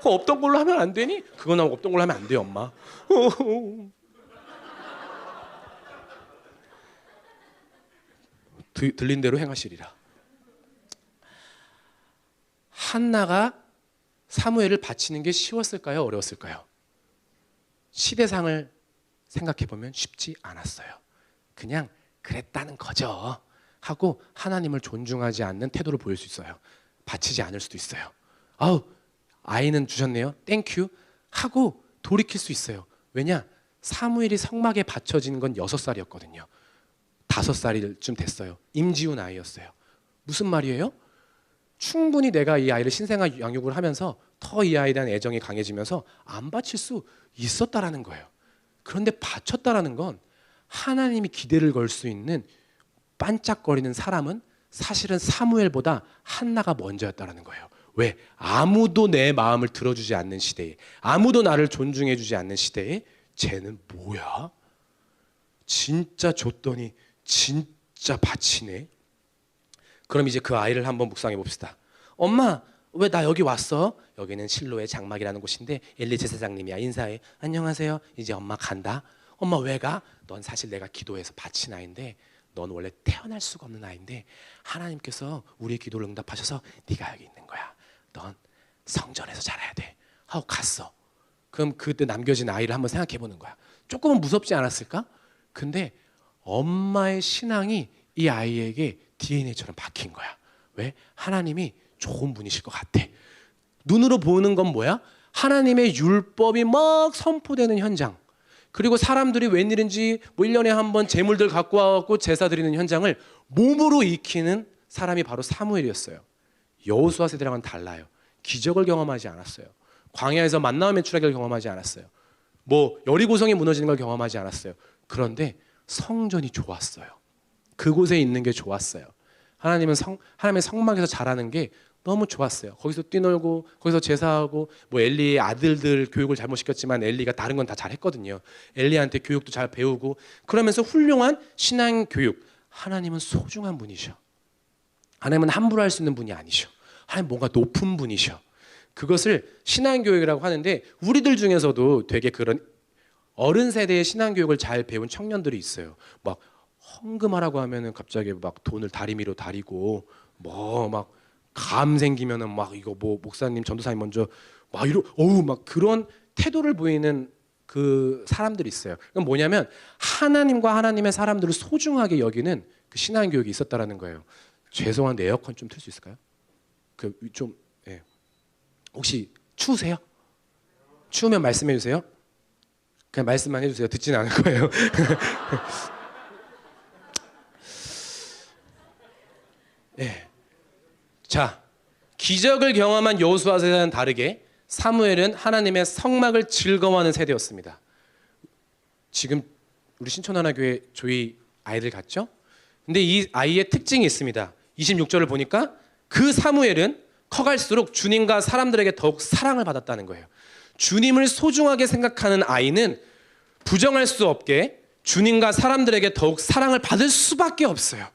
S1: 없던 걸로 하면 안 되니? 그건 하고 없던 걸로 하면 안 돼요, 엄마. 들린 대로 행하시리라. 한나가 사무엘을 바치는 게 쉬웠을까요? 어려웠을까요? 시대상을 생각해보면 쉽지 않았어요. 그냥 그랬다는 거죠 하고 하나님을 존중하지 않는 태도를 보일 수 있어요. 바치지 않을 수도 있어요. 아이는 주셨네요. 땡큐 하고 돌이킬 수 있어요. 왜냐? 사무엘이 성막에 바쳐진 건 충분히 내가 이 아이를 신생아 양육을 하면서 더 이 아이에 대한 애정이 강해지면서 안 바칠 수 있었다라는 거예요. 그런데 바쳤다라는 건 하나님이 기대를 걸 수 있는 반짝거리는 사람은 사실은 사무엘보다 한나가 먼저였다라는 거예요. 왜? 아무도 내 마음을 들어주지 않는 시대에, 아무도 나를 존중해주지 않는 시대에 쟤는 뭐야? 진짜 줬더니 진짜 바치네. 그럼 이제 그 아이를 한번 묵상해 봅시다. 엄마, 왜 나 여기 왔어? 여기는 실로의 장막이라는 곳인데 엘리 제사장님이야. 인사해. 안녕하세요. 이제 엄마 간다. 엄마 왜 가? 넌 사실 내가 기도해서 바친 아이인데 넌 원래 태어날 수가 없는 아이인데 하나님께서 우리의 기도를 응답하셔서 네가 여기 있는 거야. 넌 성전에서 자라야 돼. 하고 갔어. 그럼 그때 남겨진 아이를 한번 생각해 보는 거야. 조금은 무섭지 않았을까? 근데 엄마의 신앙이 이 아이에게 DNA처럼 박힌 거야. 왜? 하나님이 좋은 분이실 것 같아. 눈으로 보는 건 뭐야? 하나님의 율법이 막 선포되는 현장. 그리고 사람들이 웬일인지 뭐 1년에 한 번 제물들 갖고 와갖고 제사 드리는 현장을 몸으로 익히는 사람이 바로 사무엘이었어요. 여호수아 세대랑은 달라요. 기적을 경험하지 않았어요. 광야에서 만나와 메추라기를 경험하지 않았어요. 뭐 여리고성이 무너지는 걸 경험하지 않았어요. 그런데 성전이 좋았어요. 그곳에 있는 게 좋았어요. 하나님의 성막에서 자라는 게 너무 좋았어요. 거기서 뛰놀고 거기서 제사하고 뭐 엘리의 아들들 교육을 잘못 시켰지만 엘리가 다른 건 다 잘했거든요. 엘리한테 교육도 잘 배우고 그러면서 훌륭한 신앙 교육. 하나님은 소중한 분이셔. 하나님은 함부로 할 수 있는 분이 아니셔. 하나님 뭔가 높은 분이셔. 그것을 신앙 교육이라고 하는데 우리들 중에서도 되게 그런 어른 세대의 신앙 교육을 잘 배운 청년들이 있어요. 막 헌금하라고 하면은 갑자기 막 돈을 다리미로 다리고 뭐 막 감 생기면은 막 이거 뭐 목사님 전도사님 먼저 막 막 그런 태도를 보이는 그 사람들이 있어요. 그건 뭐냐면 하나님과 하나님의 사람들을 소중하게 여기는 그 신앙 교육이 있었다라는 거예요. 죄송한데 에어컨 좀 틀 수 있을까요? 그 좀 예. 혹시 추우세요? 추우면 말씀해 주세요. 그냥 말씀만 해주세요. 듣지는 않을 거예요. 예. 자, 기적을 경험한 여호수아 세대와는 다르게 사무엘은 하나님의 성막을 즐거워하는 세대였습니다. 지금 우리 신촌하나교회 조이 아이들 같죠? 근데 이 아이의 특징이 있습니다. 26절을 보니까 그 사무엘은 커갈수록 주님과 사람들에게 더욱 사랑을 받았다는 거예요. 주님을 소중하게 생각하는 아이는 부정할 수 없게 주님과 사람들에게 더욱 사랑을 받을 수밖에 없어요.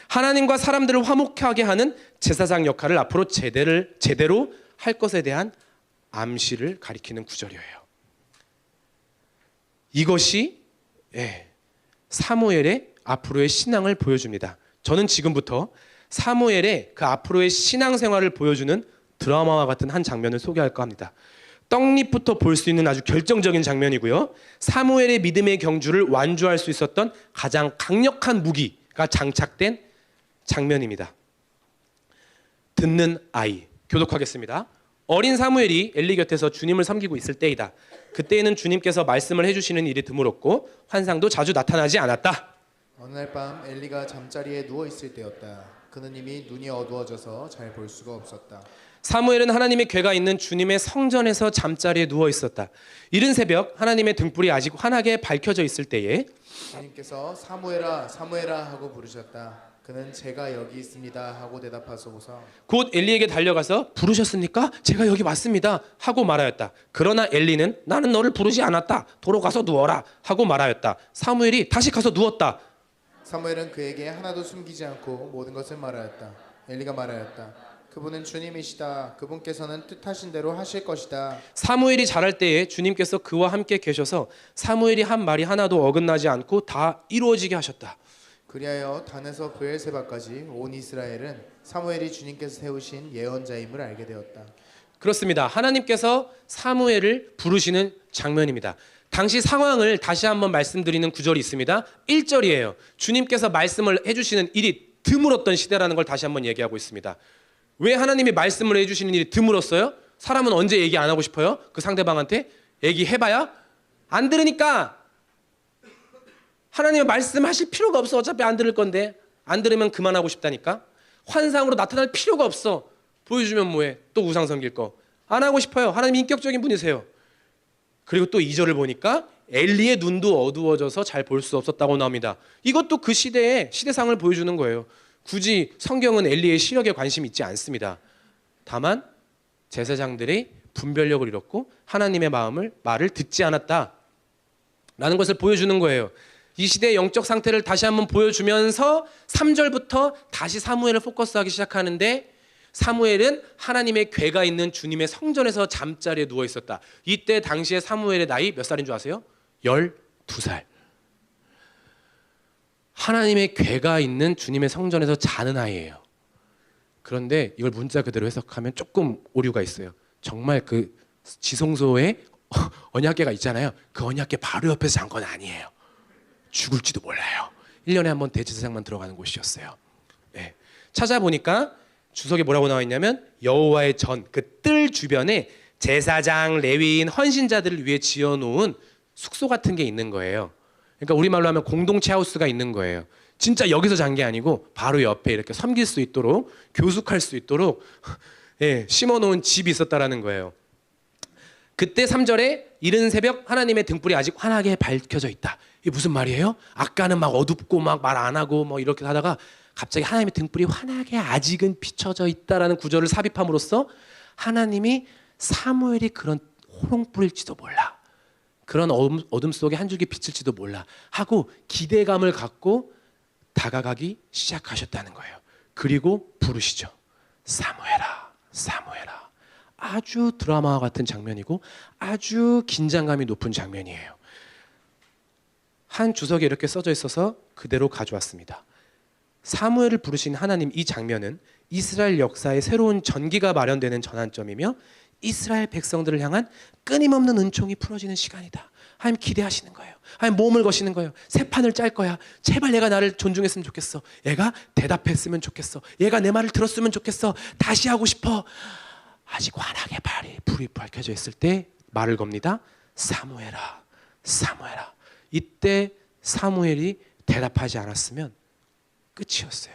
S1: 하나님과 사람들을 화목하게 하는 제사장 역할을 앞으로 제대로 할 것에 대한 암시를 가리키는 구절이에요. 이것이 사무엘의 앞으로의 신앙을 보여줍니다. 저는 지금부터 사무엘의 그 앞으로의 신앙생활을 보여주는 드라마와 같은 한 장면을 소개할까 합니다. 떡잎부터 볼 수 있는 아주 결정적인 장면이고요. 사무엘의 믿음의 경주를 완주할 수 있었던 가장 강력한 무기가 장착된 장면입니다. 듣는 아이. 교독하겠습니다. 어린 사무엘이 엘리 곁에서 주님을 섬기고 있을 때이다. 그때에는 주님께서 말씀을 해주시는 일이 드물었고 환상도 자주 나타나지 않았다.
S2: 어느 날 밤 엘리가 잠자리에 누워 있을 때였다. 그는 이미 눈이 어두워져서 잘 볼 수가 없었다.
S1: 사무엘은 하나님의 궤가 있는 주님의 성전에서 잠자리에 누워 있었다. 이른 새벽 하나님의 등불이 아직 환하게 밝혀져 있을 때에
S2: 주님께서 사무엘아 사무엘아 하고 부르셨다. 그는 제가 여기 있습니다 하고 대답하소서.
S1: 곧 엘리에게 달려가서 부르셨습니까? 제가 여기 왔습니다 하고 말하였다. 그러나 엘리는 나는 너를 부르지 않았다. 도로 가서 누워라 하고 말하였다. 사무엘이 다시 가서 누웠다.
S2: 사무엘은 그에게 하나도 숨기지 않고 모든 것을 말하였다. 엘리가 말하였다. 그분은 주님이시다. 그분께서는 뜻하신 대로 하실 것이다.
S1: 사무엘이 자랄 때에 주님께서 그와 함께 계셔서 사무엘이 한 말이 하나도 어긋나지 않고 다 이루어지게 하셨다.
S2: 그리하여 단에서 브엘세바까지 온 이스라엘은 사무엘이 주님께서 세우신 예언자임을 알게 되었다.
S1: 그렇습니다. 하나님께서 사무엘을 부르시는 장면입니다. 당시 상황을 다시 한번 말씀드리는 구절이 있습니다. 1절이에요. 주님께서 말씀을 해주시는 일이 드물었던 시대라는 걸 다시 한번 얘기하고 있습니다. 왜 하나님이 말씀을 해주시는 일이 드물었어요? 사람은 언제 얘기 안 하고 싶어요? 그 상대방한테 얘기해봐야 안 들으니까. 하나님의 말씀하실 필요가 없어. 어차피 안 들을 건데. 안 들으면 그만하고 싶다니까. 환상으로 나타날 필요가 없어. 보여주면 뭐해? 또 우상 섬길 거. 안 하고 싶어요. 하나님 인격적인 분이세요. 그리고 또 2절을 보니까 엘리의 눈도 어두워져서 잘 볼 수 없었다고 나옵니다. 이것도 그 시대의 시대상을 보여주는 거예요. 굳이 성경은 엘리의 시력에 관심이 있지 않습니다. 다만 제사장들이 분별력을 잃었고 하나님의 말을 듣지 않았다라는 것을 보여주는 거예요. 이 시대의 영적 상태를 다시 한번 보여주면서 3절부터 다시 사무엘을 포커스하기 시작하는데, 사무엘은 하나님의 궤가 있는 주님의 성전에서 잠자리에 누워 있었다. 이때 당시에 사무엘의 나이 몇 살인 줄 아세요? 12살. 하나님의 궤가 있는 주님의 성전에서 자는 아이예요. 그런데 이걸 문자 그대로 해석하면 조금 오류가 있어요. 정말 그 지성소에 언약궤가 있잖아요. 그 언약궤 바로 옆에서 잔 건 아니에요. 죽을지도 몰라요. 1년에 한 번 대제사장만 들어가는 곳이었어요. 네. 찾아보니까 주석에 뭐라고 나와 있냐면 여호와의 전, 그 뜰 주변에 제사장, 레위인, 헌신자들을 위해 지어놓은 숙소 같은 게 있는 거예요. 그러니까 우리말로 하면 공동체 하우스가 있는 거예요. 진짜 여기서 잔 게 아니고 바로 옆에 이렇게 섬길 수 있도록, 교숙할 수 있도록 예, 심어놓은 집이 있었다라는 거예요. 그때 3절에 이른 새벽 하나님의 등불이 아직 환하게 밝혀져 있다. 이게 무슨 말이에요? 아까는 막 어둡고 막 말 안 하고 뭐 이렇게 하다가 갑자기 하나님의 등불이 환하게 아직은 비춰져 있다라는 구절을 삽입함으로써 하나님이 사무엘이 그런 호롱불일지도 몰라, 그런 어둠 속에 한 줄기 비칠지도 몰라 하고 기대감을 갖고 다가가기 시작하셨다는 거예요. 그리고 부르시죠. 사무엘아, 사무엘아. 아주 드라마와 같은 장면이고 아주 긴장감이 높은 장면이에요. 한 주석에 이렇게 써져 있어서 그대로 가져왔습니다. 사무엘을 부르신 하나님, 이 장면은 이스라엘 역사의 새로운 전기가 마련되는 전환점이며 이스라엘 백성들을 향한 끊임없는 은총이 풀어지는 시간이다. 하나님 기대하시는 거예요. 하나님 몸을 거시는 거예요. 새 판을 짤 거야. 제발 얘가 나를 존중했으면 좋겠어. 얘가 대답했으면 좋겠어. 얘가 내 말을 들었으면 좋겠어. 다시 하고 싶어. 아직 환하게 불이 밝혀져 있을 때 말을 겁니다. 사무엘아, 사무엘아. 이때 사무엘이 대답하지 않았으면 끝이었어요.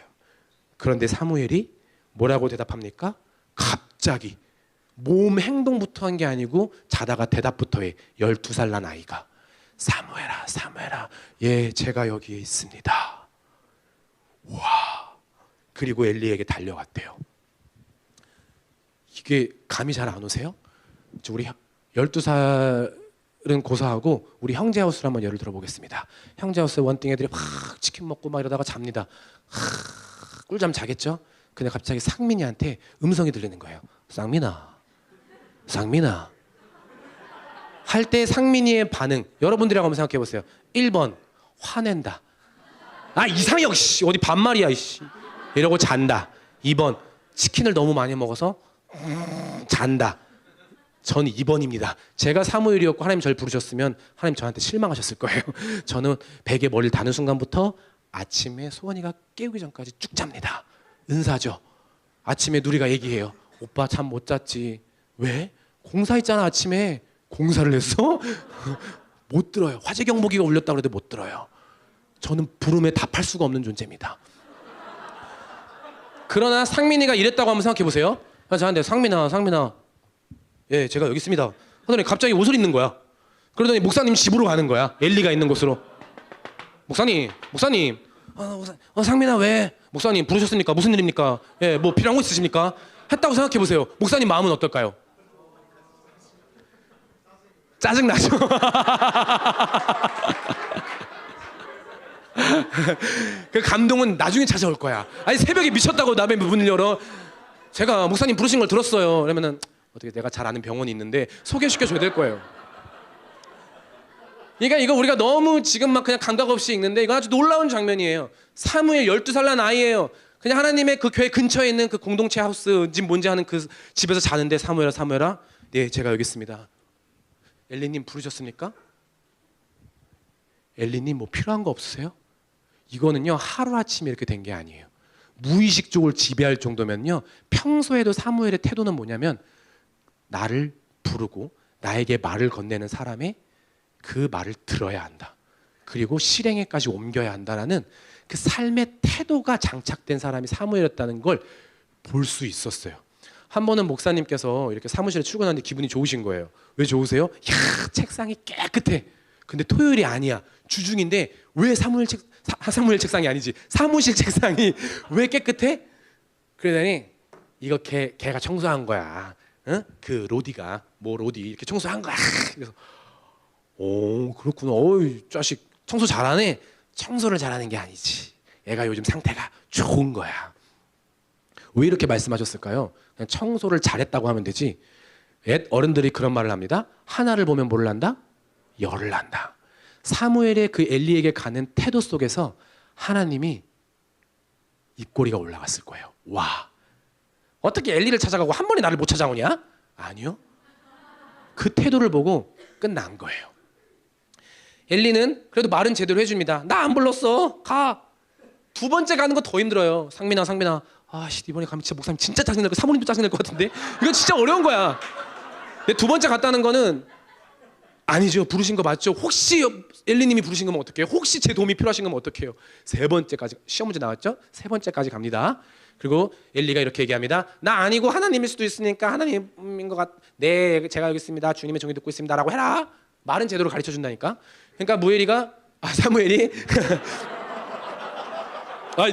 S1: 그런데 사무엘이 뭐라고 대답합니까? 갑자기 몸 행동부터 한 게 아니고 자다가 대답부터 해. 12살 난 아이가. 사무엘아, 사무엘아. 예, 제가 여기에 있습니다. 와. 그리고 엘리에게 달려갔대요. 이게 감이 잘 안 오세요? 우리 12살은 고사하고 우리 형제 하우스를 한번 예를 들어보겠습니다. 형제 하우스 원띵 애들이 막 치킨 먹고 막 이러다가 잡니다. 꿀잠 자겠죠? 근데 갑자기 상민이한테 음성이 들리는 거예요. 쌍민아, 쌍민아. 할 때 상민이의 반응, 여러분들이랑 한번 생각해 보세요. 1번 화낸다. 아, 이상혁 씨 어디 반말이야 씨. 이러고 잔다. 2번 치킨을 너무 많이 먹어서 잔다. 전 2번입니다. 제가 사무엘이었고 하나님 저를 부르셨으면 하나님 저한테 실망하셨을 거예요. 저는 베개 머리를 다는 순간부터 아침에 소원이가 깨우기 전까지 쭉 잡니다. 은사죠. 아침에 누리가 얘기해요. 오빠 잠 못 잤지. 왜? 공사했잖아. 아침에 공사를 했어? 못 들어요. 화재 경보기가 울렸다고 해도 못 들어요. 저는 부름에 답할 수가 없는 존재입니다. 그러나 상민이가 이랬다고 한번 생각해 보세요. 저한테 상민아, 상민아, 예, 제가 여기 있습니다 하더니 갑자기 옷을 입는 거야. 그러더니 목사님 집으로 가는 거야. 엘리가 있는 곳으로. 목사님, 상민아 왜? 목사님 부르셨습니까? 무슨 일입니까? 예, 뭐 필요한 거 있으십니까? 했다고 생각해 보세요. 목사님 마음은 어떨까요? 짜증나죠? 그 감동은 나중에 찾아올 거야. 아니 새벽에 미쳤다고 남의 문을 열어. 제가 목사님 부르신 걸 들었어요. 그러면은 어떻게 내가 잘 아는 병원이 있는데 소개시켜줘야 될 거예요. 그러니까 이거 우리가 너무 지금 막 그냥 감각 없이 읽는데 이거 아주 놀라운 장면이에요. 사무엘 12살 난 아이예요. 그냥 하나님의 그 교회 근처에 있는 그 공동체 하우스 집 뭔지 하는 그 집에서 자는데 사무엘아, 사무엘아, 네 제가 여기 있습니다. 엘리님 부르셨습니까? 엘리님 뭐 필요한 거 없으세요? 이거는요 하루아침에 이렇게 된 게 아니에요. 무의식적으로 지배할 정도면요 평소에도 사무엘의 태도는 뭐냐면 나를 부르고 나에게 말을 건네는 사람의 그 말을 들어야 한다. 그리고 실행에까지 옮겨야 한다라는 그 삶의 태도가 장착된 사람이 사무엘이었다는 걸 볼 수 있었어요. 한 번은 목사님께서 이렇게 사무실에 출근하는데 기분이 좋으신 거예요. 왜 좋으세요? 야, 책상이 깨끗해. 근데 토요일이 아니야. 주중인데 왜 사무엘 책상이 아니지? 사무실 책상이 왜 깨끗해? 그러더니 이거 걔가 청소한 거야. 응? 그 로디가 로디 이렇게 청소한 거야. 그래서 오 그렇구나. 어이 자식 청소 잘하네. 청소를 잘하는 게 아니지. 얘가 요즘 상태가 좋은 거야. 왜 이렇게 말씀하셨을까요? 그냥 청소를 잘했다고 하면 되지. 옛 어른들이 그런 말을 합니다. 하나를 보면 뭘 난다? 열을 난다. 사무엘의 그 엘리에게 가는 태도 속에서 하나님이 입꼬리가 올라갔을 거예요. 와, 어떻게 엘리를 찾아가고 한 번에 나를 못 찾아오냐? 아니요. 그 태도를 보고 끝난 거예요. 엘리는 그래도 말은 제대로 해줍니다. 나 안 불렀어. 가. 두 번째 가는 거 더 힘들어요. 상민아. 아씨 이번에 가면 진짜 목사님 진짜 짜증날 거, 사모님도 짜증날 것 같은데 이건 진짜 어려운 거야. 근데 두 번째 갔다는 거는 아니죠. 부르신 거 맞죠? 혹시 엘리님이 부르신 거면 어떡해요? 혹시 제 도움이 필요하신 거면 어떡해요? 세 번째까지 시험 문제 나왔죠? 세 번째까지 갑니다. 그리고 엘리가 이렇게 얘기합니다. 나 아니고 하나님일 수도 있으니까 하나님인 것 같. 네, 제가 여기 있습니다. 주님의 종이 듣고 있습니다라고 해라. 말은 제대로 가르쳐 준다니까. 그러니까 사무엘이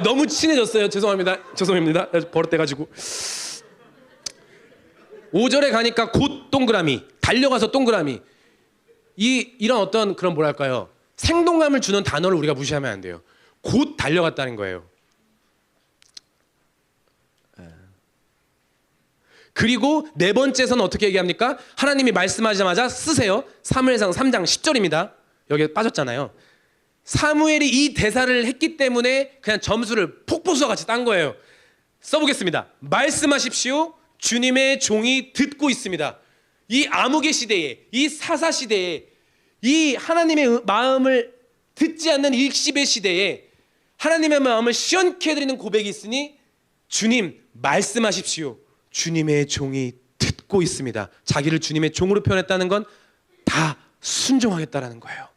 S1: 너무 친해졌어요. 죄송합니다. 버릇돼가지고 5절에 가니까 곧 동그라미, 달려가서 동그라미. 이런 어떤 그런 뭐랄까요, 생동감을 주는 단어를 우리가 무시하면 안 돼요. 곧 달려갔다는 거예요. 그리고 네 번째에서는 어떻게 얘기합니까? 하나님이 말씀하자마자 쓰세요. 사무엘상 3장 10절입니다. 여기에 빠졌잖아요. 사무엘이 이 대사를 했기 때문에 그냥 점수를 폭포수와 같이 딴 거예요. 써보겠습니다. 말씀하십시오. 주님의 종이 듣고 있습니다. 이 암흑의 시대에, 이 사사 시대에, 이 하나님의 마음을 듣지 않는 일십의 시대에 하나님의 마음을 시원케 해드리는 고백이 있으니 주님 말씀하십시오. 주님의 종이 듣고 있습니다. 자기를 주님의 종으로 표현했다는 건 다 순종하겠다라는 거예요.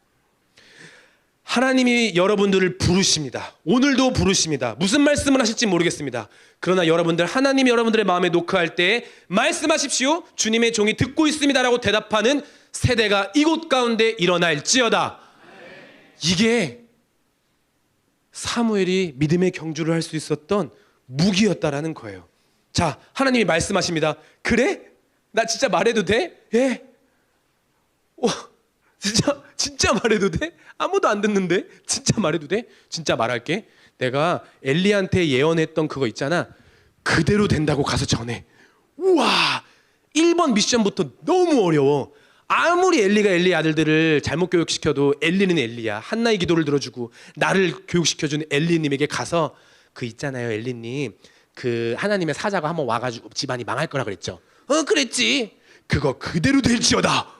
S1: 하나님이 여러분들을 부르십니다. 오늘도 부르십니다. 무슨 말씀을 하실지 모르겠습니다. 그러나 하나님이 여러분들의 마음에 노크할 때 말씀하십시오. 주님의 종이 듣고 있습니다라고 대답하는 세대가 이곳 가운데 일어날지어다. 이게 사무엘이 믿음의 경주를 할 수 있었던 무기였다라는 거예요. 자, 하나님이 말씀하십니다. 그래? 나 진짜 말해도 돼? 예. 진짜 말해도 돼? 아무도 안 듣는데 진짜 말해도 돼? 진짜 말할게. 내가 엘리한테 예언했던 그거 있잖아. 그대로 된다고 가서 전해. 우와, 1번 미션부터 너무 어려워. 아무리 엘리가 엘리의 아들들을 잘못 교육시켜도 엘리는 엘리야. 한나의 기도를 들어주고 나를 교육시켜준 엘리님에게 가서 그 있잖아요, 엘리님, 그 하나님의 사자가 한번 와가지고 집안이 망할 거라 그랬죠. 그랬지. 그거 그대로 될지어다.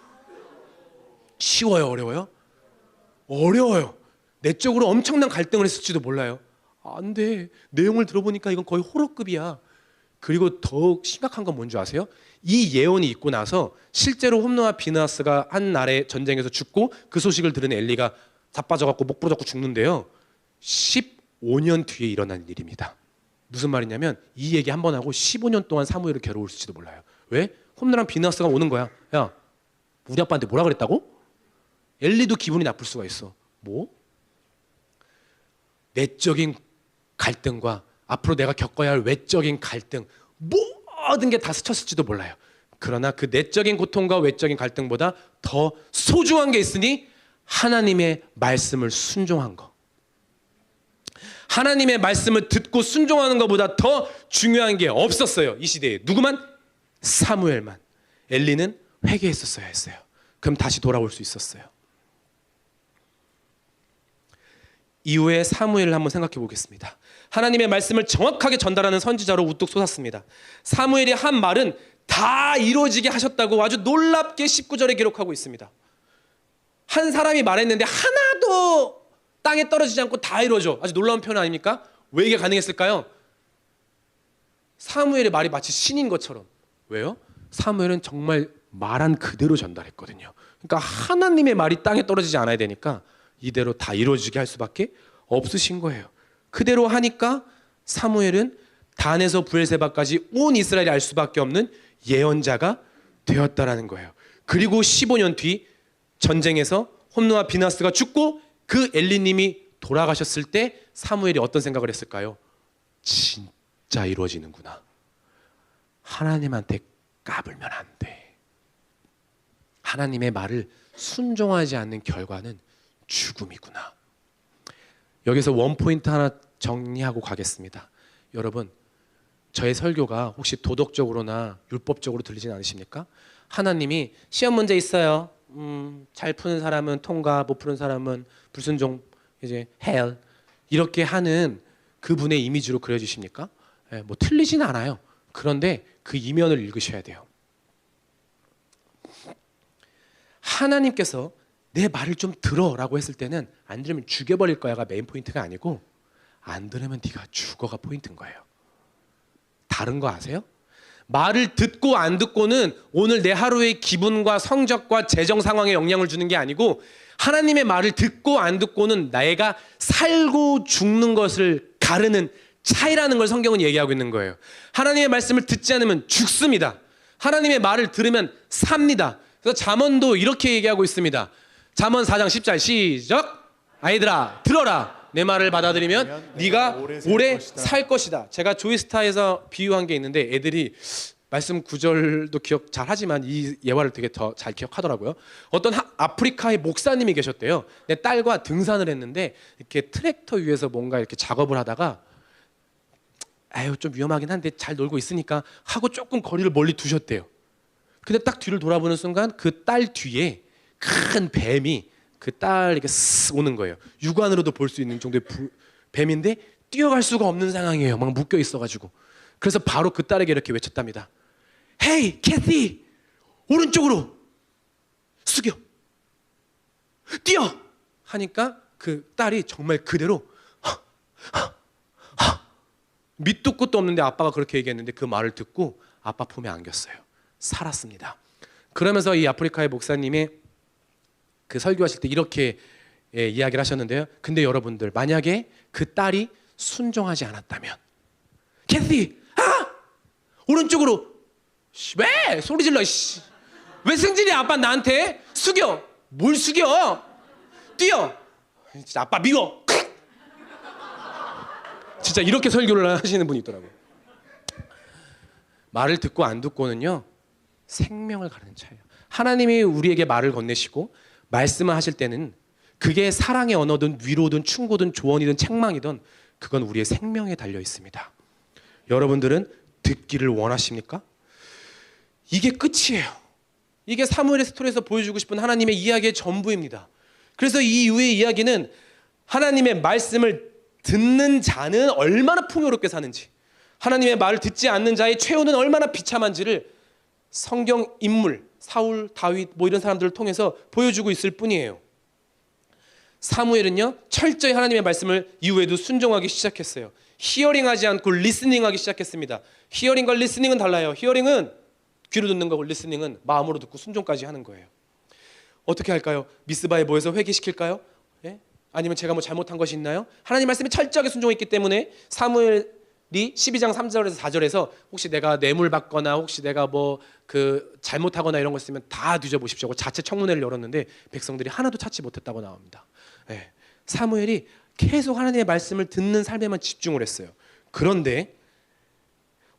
S1: 쉬워요, 어려워요? 어려워요. 내적으로 엄청난 갈등을 했을지도 몰라요. 안 돼. 내용을 들어보니까 이건 거의 호러급이야. 그리고 더욱 심각한 건 뭔지 아세요? 이 예언이 있고 나서 실제로 홈노와 비느하스가 한 날에 전쟁에서 죽고 그 소식을 들은 엘리가 자빠져갖고 목 부러졌고 죽는데요. 15년 뒤에 일어난 일입니다. 무슨 말이냐면 이 얘기 한 번 하고 15년 동안 사무엘을 괴로울지도 몰라요. 왜? 홈노랑 비느하스가 오는 거야. 야, 우리 아빠한테 뭐라 그랬다고? 엘리도 기분이 나쁠 수가 있어. 뭐? 내적인 갈등과 앞으로 내가 겪어야 할 외적인 갈등, 모든 게 다 스쳤을지도 몰라요. 그러나 그 내적인 고통과 외적인 갈등보다 더 소중한 게 있으니 하나님의 말씀을 순종한 거. 하나님의 말씀을 듣고 순종하는 것보다 더 중요한 게 없었어요. 이 시대에. 누구만? 사무엘만. 엘리는 회개했었어야 했어요. 그럼 다시 돌아올 수 있었어요. 이후에 사무엘을 한번 생각해 보겠습니다. 하나님의 말씀을 정확하게 전달하는 선지자로 우뚝 솟았습니다. 사무엘이 한 말은 다 이루어지게 하셨다고 아주 놀랍게 19절에 기록하고 있습니다. 한 사람이 말했는데 하나도 땅에 떨어지지 않고 다 이루어져. 아주 놀라운 표현 아닙니까? 왜 이게 가능했을까요? 사무엘의 말이 마치 신인 것처럼. 왜요? 사무엘은 정말 말한 그대로 전달했거든요. 그러니까 하나님의 말이 땅에 떨어지지 않아야 되니까 이대로 다 이루어지게 할 수밖에 없으신 거예요. 그대로 하니까 사무엘은 단에서 브엘세바까지 온 이스라엘이 알 수밖에 없는 예언자가 되었다라는 거예요. 그리고 15년 뒤 전쟁에서 홈노와 비나스가 죽고 그 엘리님이 돌아가셨을 때 사무엘이 어떤 생각을 했을까요? 진짜 이루어지는구나. 하나님한테 까불면 안 돼. 하나님의 말을 순종하지 않는 결과는 죽음이구나. 여기서 원포인트 하나 정리하고 가겠습니다. 여러분, 저의 설교가 혹시 도덕적으로나 율법적으로 들리진 않으십니까? 하나님이 시험 문제 있어요. 잘 푸는 사람은 통과, 못 푸는 사람은 불순종, 이제 hell 이렇게 하는 그분의 이미지로 그려주십니까? 뭐 틀리진 않아요. 그런데 그 이면을 읽으셔야 돼요. 하나님께서 내 말을 좀 들어라고 했을 때는 안 들으면 죽여버릴 거야가 메인 포인트가 아니고 안 들으면 네가 죽어가 포인트인 거예요. 다른 거 아세요? 말을 듣고 안 듣고는 오늘 내 하루의 기분과 성적과 재정 상황에 영향을 주는 게 아니고 하나님의 말을 듣고 안 듣고는 내가 살고 죽는 것을 가르는 차이라는 걸 성경은 얘기하고 있는 거예요. 하나님의 말씀을 듣지 않으면 죽습니다. 하나님의 말을 들으면 삽니다. 그래서 잠언도 이렇게 얘기하고 있습니다. 잠언 4장 10절 시작. 아이들아 들어라. 내 말을 받아들이면 네가 오래 살 것이다. 제가 조이스타에서 비유한 게 있는데 애들이 말씀 구절도 기억 잘 하지만 이 예화를 되게 더 잘 기억하더라고요. 어떤 아프리카의 목사님이 계셨대요. 내 딸과 등산을 했는데 이렇게 트랙터 위에서 뭔가 이렇게 작업을 하다가 아유 좀 위험하긴 한데 잘 놀고 있으니까 하고 조금 거리를 멀리 두셨대요. 근데 딱 뒤를 돌아보는 순간 그 딸 뒤에 큰 뱀이 그 딸 이렇게 쓱 오는 거예요. 육안으로도 볼 수 있는 정도의 뱀인데 뛰어갈 수가 없는 상황이에요. 막 묶여 있어가지고. 그래서 바로 그 딸에게 이렇게 외쳤답니다. Hey, 캐티, 오른쪽으로 숙여, 뛰어. 하니까 그 딸이 정말 그대로 밑도 끝도 없는데 아빠가 그렇게 얘기했는데 그 말을 듣고 아빠 품에 안겼어요. 살았습니다. 그러면서 이 아프리카의 목사님이 그 설교하실 때 이렇게 이야기를 하셨는데요. 근데 여러분들 만약에 그 딸이 순종하지 않았다면 캐티 오른쪽으로 왜 소리 질러 왜 승진이 아빠 나한테 숙여 뭘 숙여 뛰어 진짜 아빠 미워 진짜 이렇게 설교를 하시는 분이 있더라고요. 말을 듣고 안 듣고는요 생명을 가르는 차이예요. 하나님이 우리에게 말을 건네시고 말씀을 하실 때는 그게 사랑의 언어든 위로든 충고든 조언이든 책망이든 그건 우리의 생명에 달려 있습니다. 여러분들은 듣기를 원하십니까? 이게 끝이에요. 이게 사무엘의 스토리에서 보여주고 싶은 하나님의 이야기의 전부입니다. 그래서 이 이후의 이야기는 하나님의 말씀을 듣는 자는 얼마나 풍요롭게 사는지, 하나님의 말을 듣지 않는 자의 최후는 얼마나 비참한지를 성경 인물, 사울, 다윗 뭐 이런 사람들을 통해서 보여주고 있을 뿐이에요. 사무엘은요 철저히 하나님의 말씀을 이후에도 순종하기 시작했어요. 히어링하지 않고 리스닝하기 시작했습니다. 히어링과 리스닝은 달라요. 히어링은 귀로 듣는 거고 리스닝은 마음으로 듣고 순종까지 하는 거예요. 어떻게 할까요? 미스바에 모여서 회개시킬까요? 예? 아니면 제가 뭐 잘못한 것이 있나요? 하나님 말씀에 철저하게 순종했기 때문에 사무엘이 12장 3절에서 4절에서 혹시 내가 뇌물 받거나 혹시 내가 뭐 그 잘못하거나 이런 거 있으면 다 뒤져보십시오. 자체 청문회를 열었는데 백성들이 하나도 찾지 못했다고 나옵니다. 예. 사무엘이 계속 하나님의 말씀을 듣는 삶에만 집중을 했어요. 그런데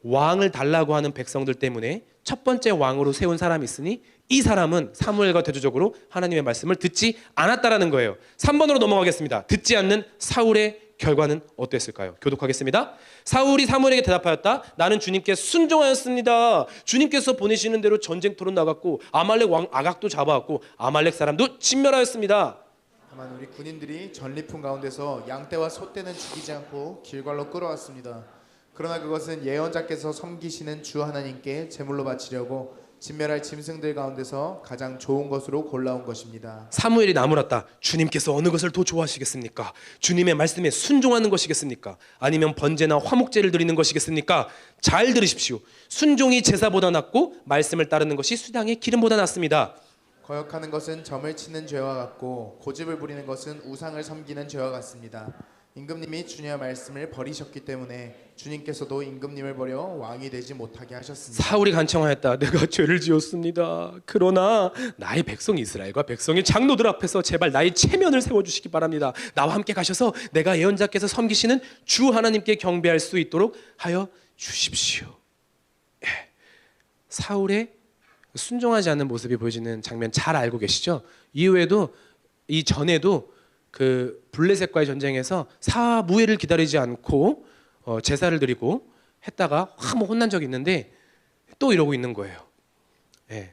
S1: 왕을 달라고 하는 백성들 때문에 첫 번째 왕으로 세운 사람이 있으니 이 사람은 사무엘과 대조적으로 하나님의 말씀을 듣지 않았다라는 거예요. 3번으로 넘어가겠습니다. 듣지 않는 사울의 결과는 어땠을까요? 교독하겠습니다. 사울이 사무엘에게 대답하였다. 나는 주님께 순종하였습니다. 주님께서 보내시는 대로 전쟁터로 나갔고 아말렉 왕 아각도 잡아왔고 아말렉 사람도 진멸하였습니다.
S2: 다만 우리 군인들이 전리품 가운데서 양떼와 소떼는 죽이지 않고 길갈로 끌어왔습니다. 그러나 그것은 예언자께서 섬기시는 주 하나님께 제물로 바치려고 진멸할 짐승들 가운데서 가장 좋은 것으로 골라온 것입니다.
S1: 사무엘이 나무랐다. 주님께서 어느 것을 더 좋아하시겠습니까? 주님의 말씀에 순종하는 것이겠습니까? 아니면 번제나 화목제를 드리는 것이겠습니까? 잘 들으십시오. 순종이 제사보다 낫고 말씀을 따르는 것이 수당의 기름보다 낫습니다.
S2: 거역하는 것은 점을 치는 죄와 같고 고집을 부리는 것은 우상을 섬기는 죄와 같습니다. 임금님이 주님의 말씀을 버리셨기 때문에 주님께서도 임금님을 버려 왕이 되지 못하게 하셨습니다.
S1: 사울이 간청하였다. 내가 죄를 지었습니다. 그러나 나의 백성 이스라엘과 백성의 장로들 앞에서 제발 나의 체면을 세워주시기 바랍니다. 나와 함께 가셔서 내가 예언자께서 섬기시는 주 하나님께 경배할 수 있도록 하여 주십시오. 예. 사울의 순종하지 않는 모습이 보여지는 장면 잘 알고 계시죠? 이후에도 이 전에도 그 블레셋과의 전쟁에서 사무엘을 기다리지 않고 제사를 드리고 했다가 한번 혼난 적이 있는데 또 이러고 있는 거예요. 예.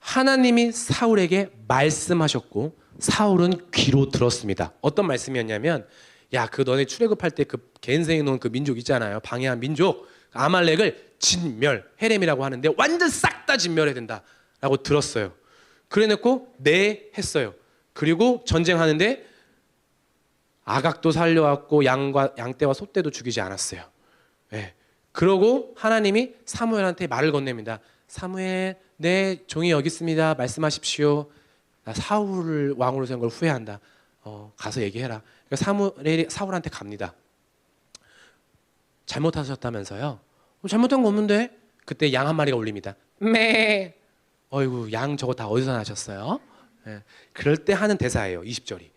S1: 하나님이 사울에게 말씀하셨고 사울은 귀로 들었습니다. 어떤 말씀이었냐면 야, 그 너네 출애굽할 때 그 갠생해 놓은 그 민족 있잖아요. 방해한 민족 아말렉을 진멸, 헤렘이라고 하는데 완전 싹 다 진멸해야 된다라고 들었어요. 그래놓고 네 했어요. 그리고 전쟁하는데 아각도 살려왔고 양떼와 소떼도 죽이지 않았어요. 예. 그러고 하나님이 사무엘한테 말을 건넵니다. 사무엘, 내 종이 여기 있습니다. 말씀하십시오. 나 사울을 왕으로 세운 걸 후회한다. 가서 얘기해라. 그러니까 사무엘이 사울한테 갑니다. 잘못하셨다면서요? 잘못한 거 없는데? 그때 양 한 마리가 울립니다. 매. 어이구, 양 저거 다 어디서 나셨어요? 예. 그럴 때 하는 대사예요. 20절이.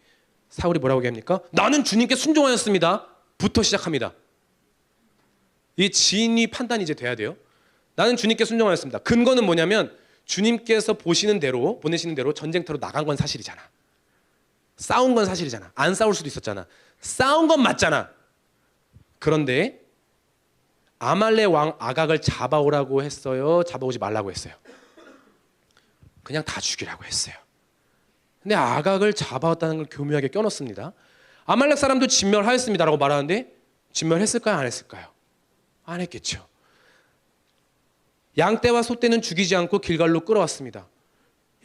S1: 사울이 뭐라고 얘기합니까? 나는 주님께 순종하였습니다. 부터 시작합니다. 이 진위 판단이 이제 돼야 돼요. 나는 주님께 순종하였습니다. 근거는 뭐냐면 주님께서 보내시는 대로 전쟁터로 나간 건 사실이잖아. 싸운 건 사실이잖아. 안 싸울 수도 있었잖아. 싸운 건 맞잖아. 그런데 아말렉 왕 아각을 잡아오라고 했어요? 잡아오지 말라고 했어요? 그냥 다 죽이라고 했어요. 근데 아각을 잡아왔다는 걸 교묘하게 껴넣습니다. 아말렉 사람도 진멸하였습니다라고 말하는데 진멸했을까요? 안 했을까요? 안 했겠죠. 양떼와 소떼는 죽이지 않고 길갈로 끌어왔습니다.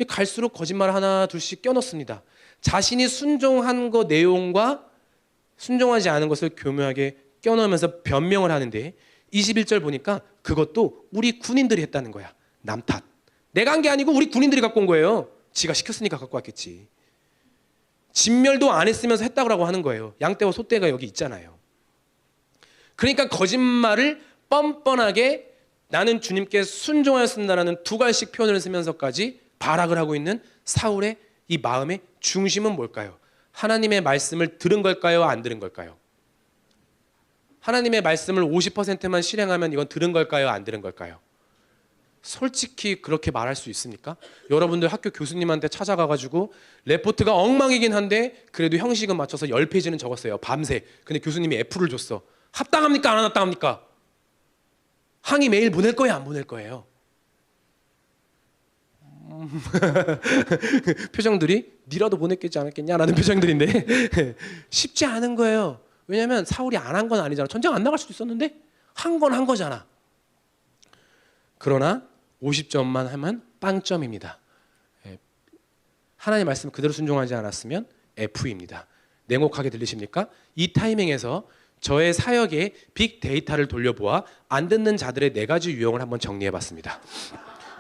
S1: 갈수록 거짓말 하나 둘씩 껴넣습니다. 자신이 순종한 거 내용과 순종하지 않은 것을 교묘하게 껴넣으면서 변명을 하는데 21절 보니까 그것도 우리 군인들이 했다는 거야. 남 탓. 내가 한 게 아니고 우리 군인들이 갖고 온 거예요. 지가 시켰으니까 갖고 왔겠지. 진멸도 안 했으면서 했다고 하는 거예요. 양떼와 소떼가 여기 있잖아요. 그러니까 거짓말을 뻔뻔하게 나는 주님께 순종하였습니다라는 두 갈씩 표현을 쓰면서까지 발악을 하고 있는 사울의 이 마음의 중심은 뭘까요? 하나님의 말씀을 들은 걸까요? 안 들은 걸까요? 하나님의 말씀을 50%만 실행하면 이건 들은 걸까요? 안 들은 걸까요? 솔직히 그렇게 말할 수 있습니까? 여러분들 학교 교수님한테 찾아가가지고 레포트가 엉망이긴 한데 그래도 형식은 맞춰서 10페이지는 적었어요. 밤새. 근데 교수님이 F를 줬어. 합당합니까? 안 합당합니까? 항의 메일 보낼 거예요? 안 보낼 거예요? 표정들이 니라도 보냈겠지 않았겠냐라는 표정들인데 쉽지 않은 거예요. 왜냐하면 사울이 안 한 건 아니잖아. 전쟁 안 나갈 수도 있었는데 한 건 한 거잖아. 그러나 50점만 하면 빵점입니다. 하나님의 말씀 그대로 순종하지 않았으면 F입니다. 냉혹하게 들리십니까? 이 타이밍에서 저의 사역에 빅데이터를 돌려보아 안 듣는 자들의 4가지 유형을 한번 정리해봤습니다.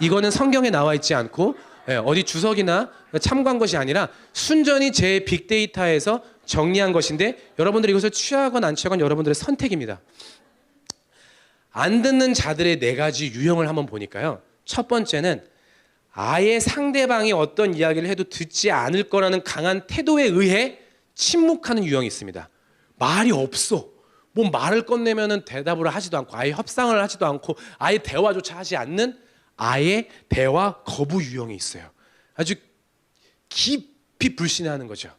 S1: 이거는 성경에 나와 있지 않고 어디 주석이나 참고한 것이 아니라 순전히 제 빅데이터에서 정리한 것인데 여러분들이 이것을 취하건 안 취하건 여러분들의 선택입니다. 안 듣는 자들의 4가지 유형을 한번 보니까요. 첫 번째는 아예 상대방이 어떤 이야기를 해도 듣지 않을 거라는 강한 태도에 의해 침묵하는 유형이 있습니다. 말이 없어. 뭐 말을 꺼내면은 대답을 하지도 않고 아예 협상을 하지도 않고 아예 대화조차 하지 않는 아예 대화 거부 유형이 있어요. 아주 깊이 불신하는 거죠.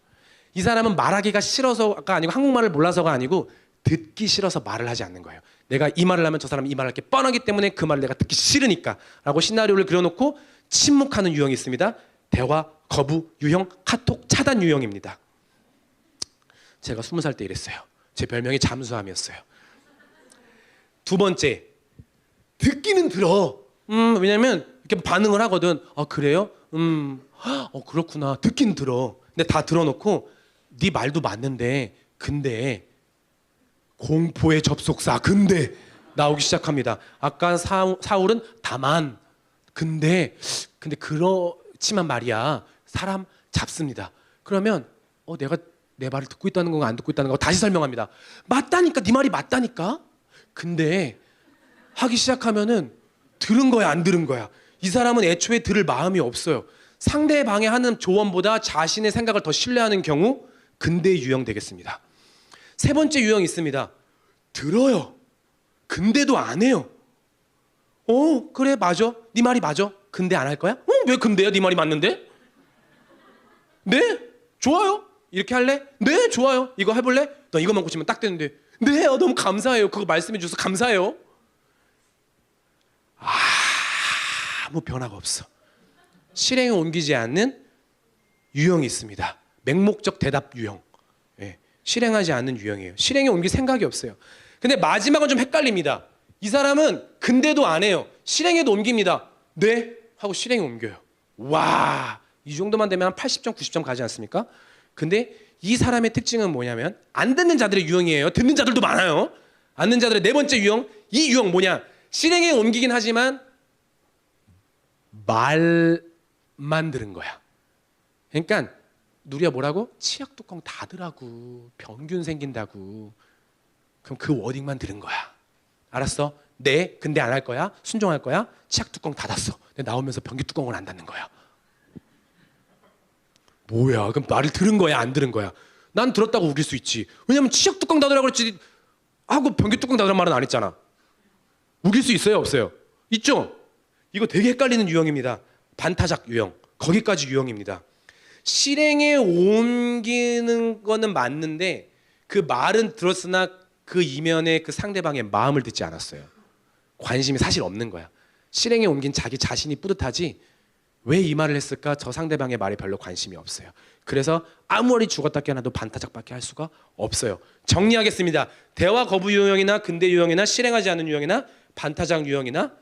S1: 이 사람은 말하기가 싫어서가 아니고 한국말을 몰라서가 아니고 듣기 싫어서 말을 하지 않는 거예요. 내가 이 말을 하면 저 사람이 이 말을 할 게 뻔하기 때문에 그 말을 내가 듣기 싫으니까 라고 시나리오를 그려놓고 침묵하는 유형이 있습니다. 대화 거부 유형, 카톡 차단 유형입니다. 제가 20살 때 이랬어요. 제 별명이 잠수함이었어요. 두 번째, 듣기는 들어. 왜냐면 이렇게 반응을 하거든. 아 그래요? 그렇구나. 듣긴 들어. 근데 다 들어놓고 네 말도 맞는데 근데 공포의 접속사 근데 나오기 시작합니다. 아까 사울은 다만 근데 그치만 말이야 사람 잡습니다. 그러면 내가 내 말을 듣고 있다는 건가 안 듣고 있다는 건가 다시 설명합니다. 맞다니까, 네 말이 맞다니까. 근데 하기 시작하면은 들은 거야 안 들은 거야. 이 사람은 애초에 들을 마음이 없어요. 상대방이 하는 조언보다 자신의 생각을 더 신뢰하는 경우 근대 유형 되겠습니다. 세 번째 유형이 있습니다. 들어요. 근데도 안 해요. 그래 맞아. 네 말이 맞아. 근데 안 할 거야? 왜 근데야? 네 말이 맞는데? 네? 좋아요. 이렇게 할래? 네 좋아요. 이거 해볼래? 너 이것만 고치면 딱 되는데. 네 너무 감사해요. 그거 말씀해 주셔서 감사해요. 아무 변화가 없어. 실행에 옮기지 않는 유형이 있습니다. 맹목적 대답 유형. 예, 실행하지 않는 유형이에요. 실행에 옮길 생각이 없어요. 근데 마지막은 좀 헷갈립니다. 이 사람은 근데도 안 해요. 실행에도 옮깁니다. 네 하고 실행에 옮겨요. 와, 이 정도만 되면 한 80점 90점 가지 않습니까? 근데 이 사람의 특징은 뭐냐면 안 듣는 자들의 유형이에요. 듣는 자들도 많아요. 안 듣는 자들의 네 번째 유형. 이 유형 뭐냐? 실행에 옮기긴 하지만 말만 들은 거야. 그러니까 누리야 뭐라고? 치약 뚜껑 닫으라고. 병균 생긴다고. 그럼 그 워딩만 들은 거야. 알았어? 네, 근데 안 할 거야? 순종할 거야? 치약 뚜껑 닫았어. 근데 나오면서 변기 뚜껑을 안 닫는 거야. 뭐야? 그럼 말을 들은 거야? 안 들은 거야? 난 들었다고 우길 수 있지. 왜냐면 치약 뚜껑 닫으라고 그랬지 하고 변기 뚜껑 닫으란 말은 안 했잖아. 우길 수 있어요? 없어요? 있죠? 이거 되게 헷갈리는 유형입니다. 반타작 유형. 거기까지 유형입니다. 실행에 옮기는 거는 맞는데 그 말은 들었으나 그 이면에 그 상대방의 마음을 듣지 않았어요. 관심이 사실 없는 거야. 실행에 옮긴 자기 자신이 뿌듯하지 왜 이 말을 했을까? 저 상대방의 말에 별로 관심이 없어요. 그래서 아무리 죽었다 깨어나도 반타작밖에 할 수가 없어요. 정리하겠습니다. 대화 거부 유형이나 근대 유형이나 실행하지 않는 유형이나 반타작 유형이나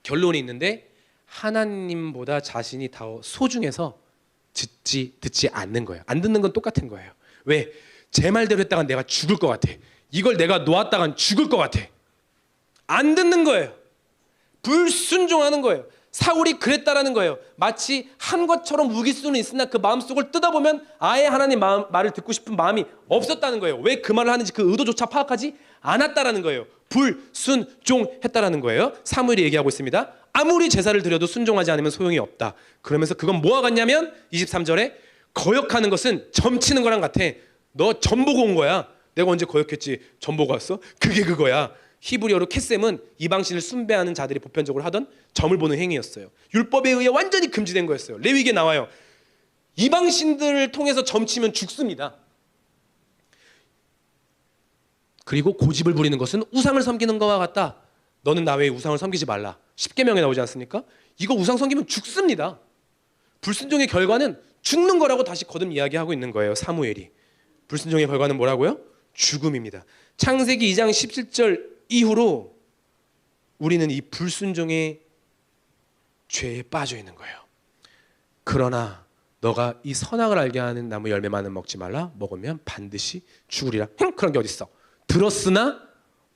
S1: 결론이 있는데 하나님보다 자신이 더 소중해서 듣지 않는 거예요. 안 듣는 건 똑같은 거예요. 왜? 제 말대로 했다간 내가 죽을 것 같아. 이걸 내가 놓았다간 죽을 것 같아. 안 듣는 거예요. 불순종하는 거예요. 사울이 그랬다라는 거예요. 마치 한 것처럼 우길 수는 있으나 그 마음속을 뜯어보면 아예 하나님 말을 듣고 싶은 마음이 없었다는 거예요. 왜 그 말을 하는지 그 의도조차 파악하지 않았다라는 거예요. 불순종했다라는 거예요. 사무엘이 얘기하고 있습니다. 아무리 제사를 드려도 순종하지 않으면 소용이 없다. 그러면서 그건 뭐와 같냐면 23절에 거역하는 것은 점치는 거랑 같아. 너 점 보고 온 거야. 내가 언제 거역했지? 점 보고 왔어? 그게 그거야. 히브리어로 캐셈은 이방신을 숭배하는 자들이 보편적으로 하던 점을 보는 행위였어요. 율법에 의해 완전히 금지된 거였어요. 레위기에 나와요. 이방신들을 통해서 점치면 죽습니다. 그리고 고집을 부리는 것은 우상을 섬기는 것과 같다. 너는 나 외에 우상을 섬기지 말라. 10계명에 나오지 않습니까? 이거 우상 섬기면 죽습니다. 불순종의 결과는 죽는 거라고 다시 거듭 이야기하고 있는 거예요. 사무엘이. 불순종의 결과는 뭐라고요? 죽음입니다. 창세기 2장 17절 이후로 우리는 이 불순종의 죄에 빠져 있는 거예요. 그러나 너가 이 선악을 알게 하는 나무 열매만은 먹지 말라. 먹으면 반드시 죽으리라. 그런 게 어디 있어? 들었으나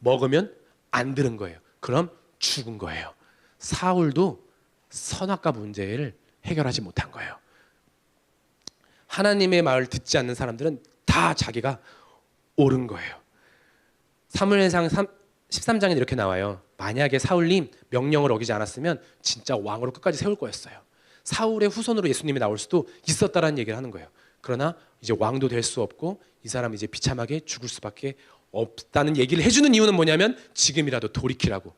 S1: 먹으면 안 들은 거예요. 그럼 죽은 거예요. 사울도 선악과 문제를 해결하지 못한 거예요. 하나님의 말을 듣지 않는 사람들은 다 자기가 옳은 거예요. 사무엘상 13장에 이렇게 나와요. 만약에 사울님 명령을 어기지 않았으면 진짜 왕으로 끝까지 세울 거였어요. 사울의 후손으로 예수님이 나올 수도 있었다라는 얘기를 하는 거예요. 그러나 이제 왕도 될 수 없고 이 사람은 이제 비참하게 죽을 수밖에 없다는 얘기를 해주는 이유는 뭐냐면 지금이라도 돌이키라고.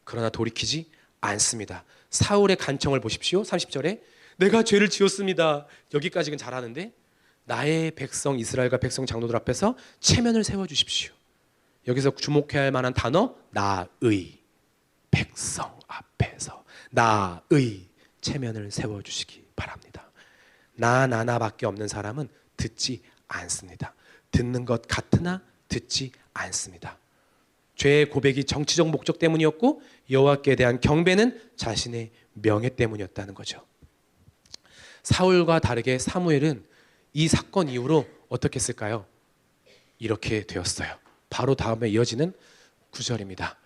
S1: 그러나 돌이키지 않습니다. 사울의 간청을 보십시오. 30절에 내가 죄를 지었습니다. 여기까지는 잘하는데 나의 백성 이스라엘과 백성 장로들 앞에서 체면을 세워주십시오. 여기서 주목해야 할 만한 단어 나의 백성 앞에서 나의 체면을 세워주시기 바랍니다. 나밖에 없는 사람은 듣지 않습니다. 듣는 것 같으나 듣지 않습니다. 죄의 고백이 정치적 목적 때문이었고 여호와께 대한 경배는 자신의 명예 때문이었다는 거죠. 사울과 다르게 사무엘은 이 사건 이후로 어떻게 했을까요? 이렇게 되었어요. 바로 다음에 이어지는 9절입니다.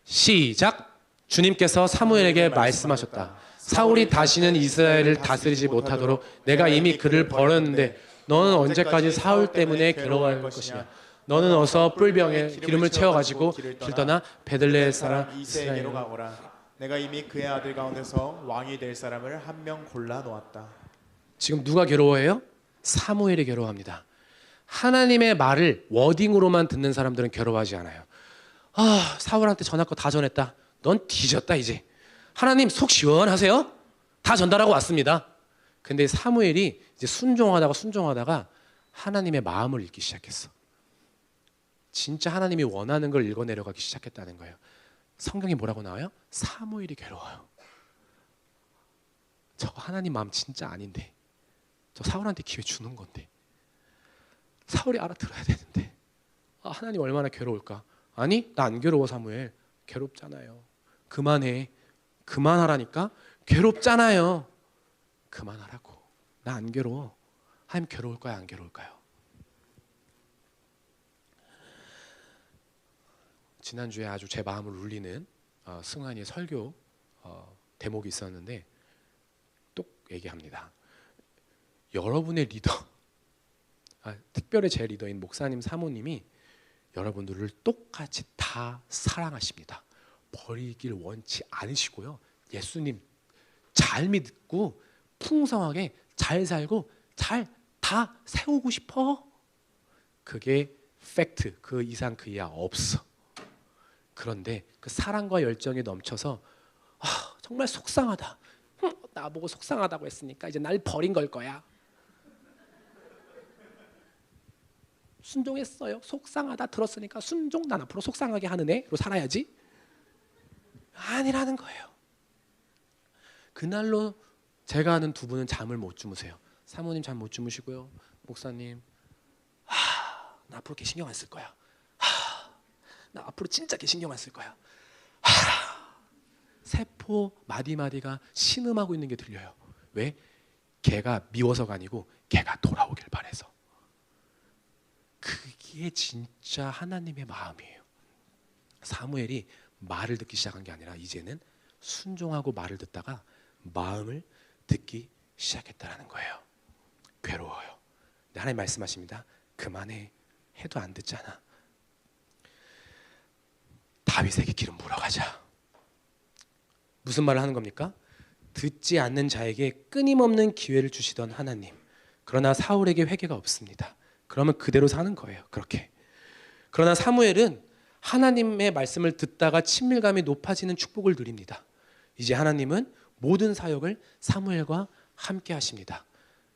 S1: 시작. 주님께서 사무엘에게 말씀하셨다. 사울이 다시는 이스라엘을 다스리지 못하도록 내가 이미 그를 버렸는데 너는 언제까지 사울 때문에 괴로워할 것이냐. 너는 어서 뿔병에 기름을 채워가지고 길 떠나 베들레헴 사람
S2: 이새에게로 가거라. 내가 이미 그의 아들 가운데서 왕이 될 사람을 한 명 골라 놓았다.
S1: 지금 누가 괴로워해요? 사무엘이 괴로워합니다. 하나님의 말을 워딩으로만 듣는 사람들은 괴로워하지 않아요. 아, 사울한테 전할 거 다 전했다. 넌 뒤졌다 이제. 하나님 속 시원하세요? 다 전달하고 왔습니다. 근데 사무엘이 이제 순종하다가 하나님의 마음을 읽기 시작했어. 진짜 하나님이 원하는 걸 읽어내려가기 시작했다는 거예요. 성경에 뭐라고 나와요? 사무엘이 괴로워요. 저거 하나님 마음 진짜 아닌데, 저 사울한테 기회 주는 건데, 사울이 알아들어야 되는데, 아, 하나님 얼마나 괴로울까? 아니, 나 안 괴로워. 사무엘 괴롭잖아요. 그만해. 그만하라니까. 괴롭잖아요. 그만하라고. 나 안 괴로워. 하나님 괴로울까요? 안 괴로울까요? 지난주에 아주 제 마음을 울리는 승환이의 설교 대목이 있었는데 똑 얘기합니다. 여러분의 리더, 특별히 제 리더인 목사님 사모님이 여러분들을 똑같이 다 사랑하십니다. 버리길 원치 않으시고요. 예수님 잘 믿고 풍성하게 잘 살고 잘 다 세우고 싶어. 그게 팩트. 그 이상 그 이하 없어. 그런데 그 사랑과 열정이 넘쳐서 정말 속상하다. 나보고 속상하다고 했으니까 이제 날 버린 걸 거야. 순종했어요. 속상하다 들었으니까 순종. 난 앞으로 속상하게 하는 애로 살아야지. 아니라는 거예요. 그날로 제가 아는 두 분은 잠을 못 주무세요. 사모님 잠 못 주무시고요. 목사님, 나 앞으로 걔 신경 안 쓸 거야. 나 앞으로 진짜 걔 신경 안 쓸 거야. 세포 마디마디가 신음하고 있는 게 들려요. 왜? 걔가 미워서가 아니고 걔가 돌아오길 바래서. 그게 진짜 하나님의 마음이에요. 사무엘이 말을 듣기 시작한 게 아니라 이제는 순종하고 말을 듣다가 마음을 듣기 시작했다라는 거예요. 괴로워요. 근데 하나님 말씀하십니다. 그만해. 해도 안 듣잖아. 다윗에게 기름 부어 가자. 무슨 말을 하는 겁니까? 듣지 않는 자에게 끊임없는 기회를 주시던 하나님. 그러나 사울에게 회개가 없습니다. 그러면 그대로 사는 거예요. 그렇게. 그러나 사무엘은 하나님의 말씀을 듣다가 친밀감이 높아지는 축복을 누립니다. 이제 하나님은 모든 사역을 사무엘과 함께 하십니다.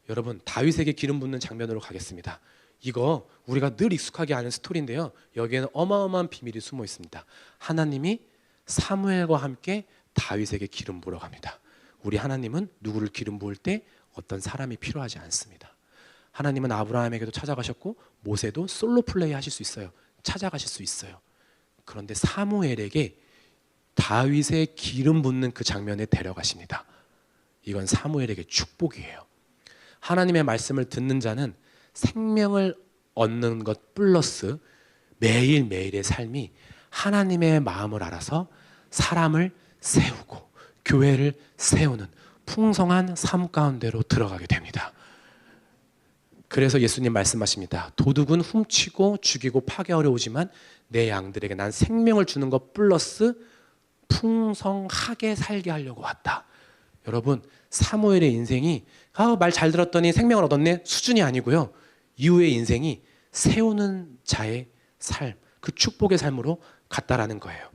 S1: 여러분, 다윗에게 기름 붓는 장면으로 가겠습니다. 이거 우리가 늘 익숙하게 아는 스토리인데요. 여기에는 어마어마한 비밀이 숨어 있습니다. 하나님이 사무엘과 함께 다윗에게 기름 부으러 갑니다. 우리 하나님은 누구를 기름 부을 때 어떤 사람이 필요하지 않습니다. 하나님은 아브라함에게도 찾아가셨고 모세도 솔로 플레이 하실 수 있어요. 찾아가실 수 있어요. 그런데 사무엘에게 다윗의 기름 붓는 그 장면에 데려가십니다. 이건 사무엘에게 축복이에요. 하나님의 말씀을 듣는 자는 생명을 얻는 것 플러스 매일매일의 삶이 하나님의 마음을 알아서 사람을 세우고 교회를 세우는 풍성한 삶 가운데로 들어가게 됩니다. 그래서 예수님 말씀하십니다. 도둑은 훔치고 죽이고 파괴하려 오지만 내 양들에게 난 생명을 주는 것 플러스 풍성하게 살게 하려고 왔다. 여러분, 사무엘의 인생이 말 잘 들었더니 생명을 얻었네 수준이 아니고요. 이후의 인생이 세우는 자의 삶, 그 축복의 삶으로 갔다라는 거예요.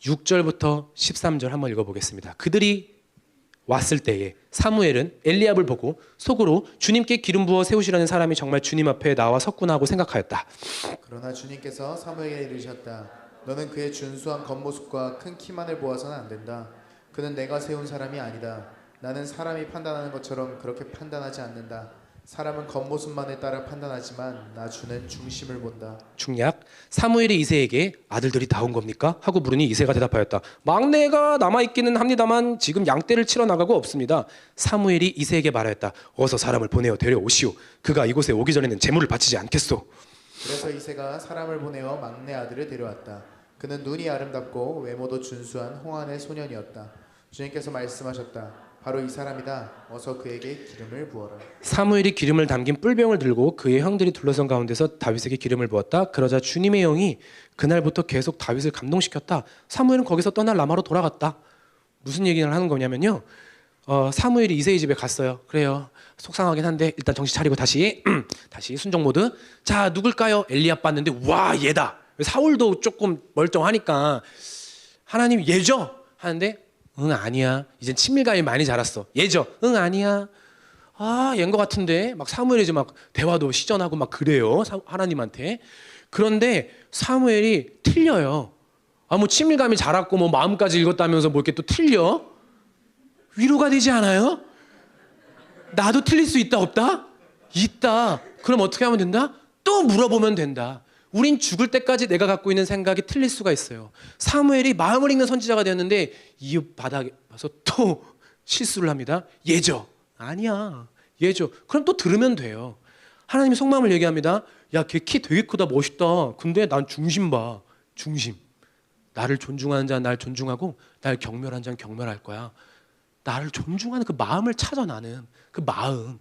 S1: 6절부터 13절 한번 읽어보겠습니다. 그들이 왔을 때에 사무엘은 엘리압을 보고 속으로 주님께 기름 부어 세우시려는 사람이 정말 주님 앞에 나와 섰구나 하고 생각하였다.
S2: 그러나 주님께서 사무엘에게 이르셨다. 너는 그의 준수한 겉모습과 큰 키만을 보아서는 안 된다. 그는 내가 세운 사람이 아니다. 나는 사람이 판단하는 것처럼 그렇게 판단하지 않는다. 사람은 겉모습만을 따라 판단하지만 나 주는 중심을 본다.
S1: 중약 사무엘이 이새에게 아들들이 다 온 겁니까? 하고 물으니 이새가 대답하였다. 막내가 남아있기는 합니다만 지금 양떼를 치러 나가고 없습니다. 사무엘이 이새에게 말하였다. 어서 사람을 보내어 데려오시오. 그가 이곳에 오기 전에는 제물을 바치지 않겠소.
S2: 그래서 이새가 사람을 보내어 막내 아들을 데려왔다. 그는 눈이 아름답고 외모도 준수한 홍안의 소년이었다. 주님께서 말씀하셨다. 바로 이 사람이다. 어서 그에게 기름을 부어라.
S1: 사무엘이 기름을 담긴 뿔병을 들고 그의 형들이 둘러선 가운데서 다윗에게 기름을 부었다. 그러자 주님의 영이 그날부터 계속 다윗을 감동시켰다. 사무엘은 거기서 떠나 라마로 돌아갔다. 무슨 얘기를 하는 거냐면요. 사무엘이 이새의 집에 갔어요. 그래요. 속상하긴 한데 일단 정신 차리고 다시 순종 모드. 자, 누굴까요? 엘리압 봤는데 와, 얘다. 사울도 조금 멀쩡하니까 하나님 얘죠? 하는데 응, 아니야. 이젠 친밀감이 많이 자랐어. 얘죠? 응, 아니야. 아, 얘인 것 같은데 막 사무엘이 이제 막 대화도 시전하고 막 그래요. 하나님한테. 그런데 사무엘이 틀려요. 아, 뭐 친밀감이 자랐고 뭐 마음까지 읽었다면서 뭐 이렇게 또 틀려? 위로가 되지 않아요? 나도 틀릴 수 있다 없다? 있다. 그럼 어떻게 하면 된다? 또 물어보면 된다. 우린 죽을 때까지 내가 갖고 있는 생각이 틀릴 수가 있어요. 사무엘이 마음을 읽는 선지자가 되었는데 이 바닥에 와서 또 실수를 합니다. 얘죠? 아니야. 얘죠. 그럼 또 들으면 돼요. 하나님이 속마음을 얘기합니다. 야, 걔 키 되게 크다, 멋있다. 근데 난 중심 봐. 중심. 나를 존중하는 자는 날 존중하고 날 경멸하는 자는 경멸할 거야. 나를 존중하는 그 마음을 찾아. 나는 그 마음.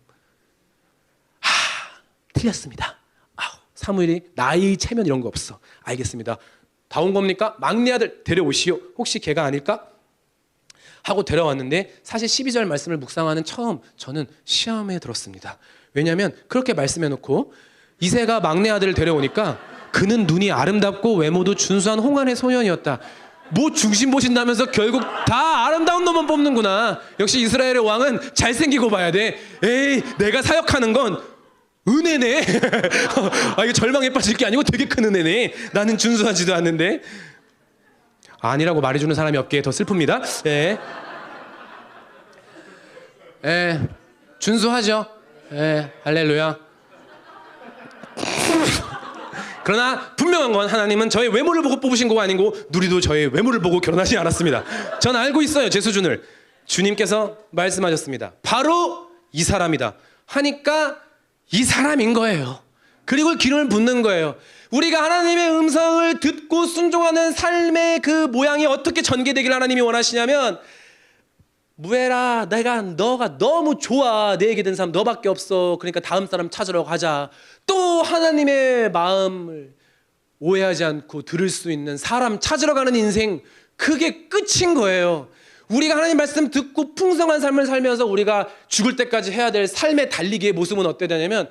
S1: 틀렸습니다. 사무엘이 나이 체면 이런 거 없어. 알겠습니다. 다 온 겁니까? 막내 아들 데려오시오. 혹시 걔가 아닐까? 하고 데려왔는데 사실 12절 말씀을 묵상하는 처음 저는 시험에 들었습니다. 왜냐하면 그렇게 말씀해놓고 이새가 막내 아들을 데려오니까 그는 눈이 아름답고 외모도 준수한 홍안의 소년이었다. 뭐 중심 보신다면서 결국 다 아름다운 놈만 뽑는구나. 역시 이스라엘의 왕은 잘생기고 봐야 돼. 에이, 내가 사역하는 건 은혜네. 이게 절망에 빠질 게 아니고 되게 큰 은혜네. 나는 준수하지도 않는데. 아니라고 말해주는 사람이 없기에 더 슬픕니다. 준수하죠. 할렐루야. 그러나 분명한 건 하나님은 저의 외모를 보고 뽑으신 거가 아니고 누리도 저의 외모를 보고 결혼하지 않았습니다. 전 알고 있어요, 제 수준을. 주님께서 말씀하셨습니다. 바로 이 사람이다 하니까 이 사람인 거예요. 그리고 기름을 붓는 거예요. 우리가 하나님의 음성을 듣고 순종하는 삶의 그 모양이 어떻게 전개되길 하나님이 원하시냐면, 무에라, 너가 너무 좋아. 내 얘기 든 사람 너밖에 없어. 그러니까 다음 사람 찾으러 가자. 또 하나님의 마음을 오해하지 않고 들을 수 있는 사람 찾으러 가는 인생, 그게 끝인 거예요. 우리가 하나님 말씀 듣고 풍성한 삶을 살면서 우리가 죽을 때까지 해야 될 삶의 달리기의 모습은 어때야 되냐면,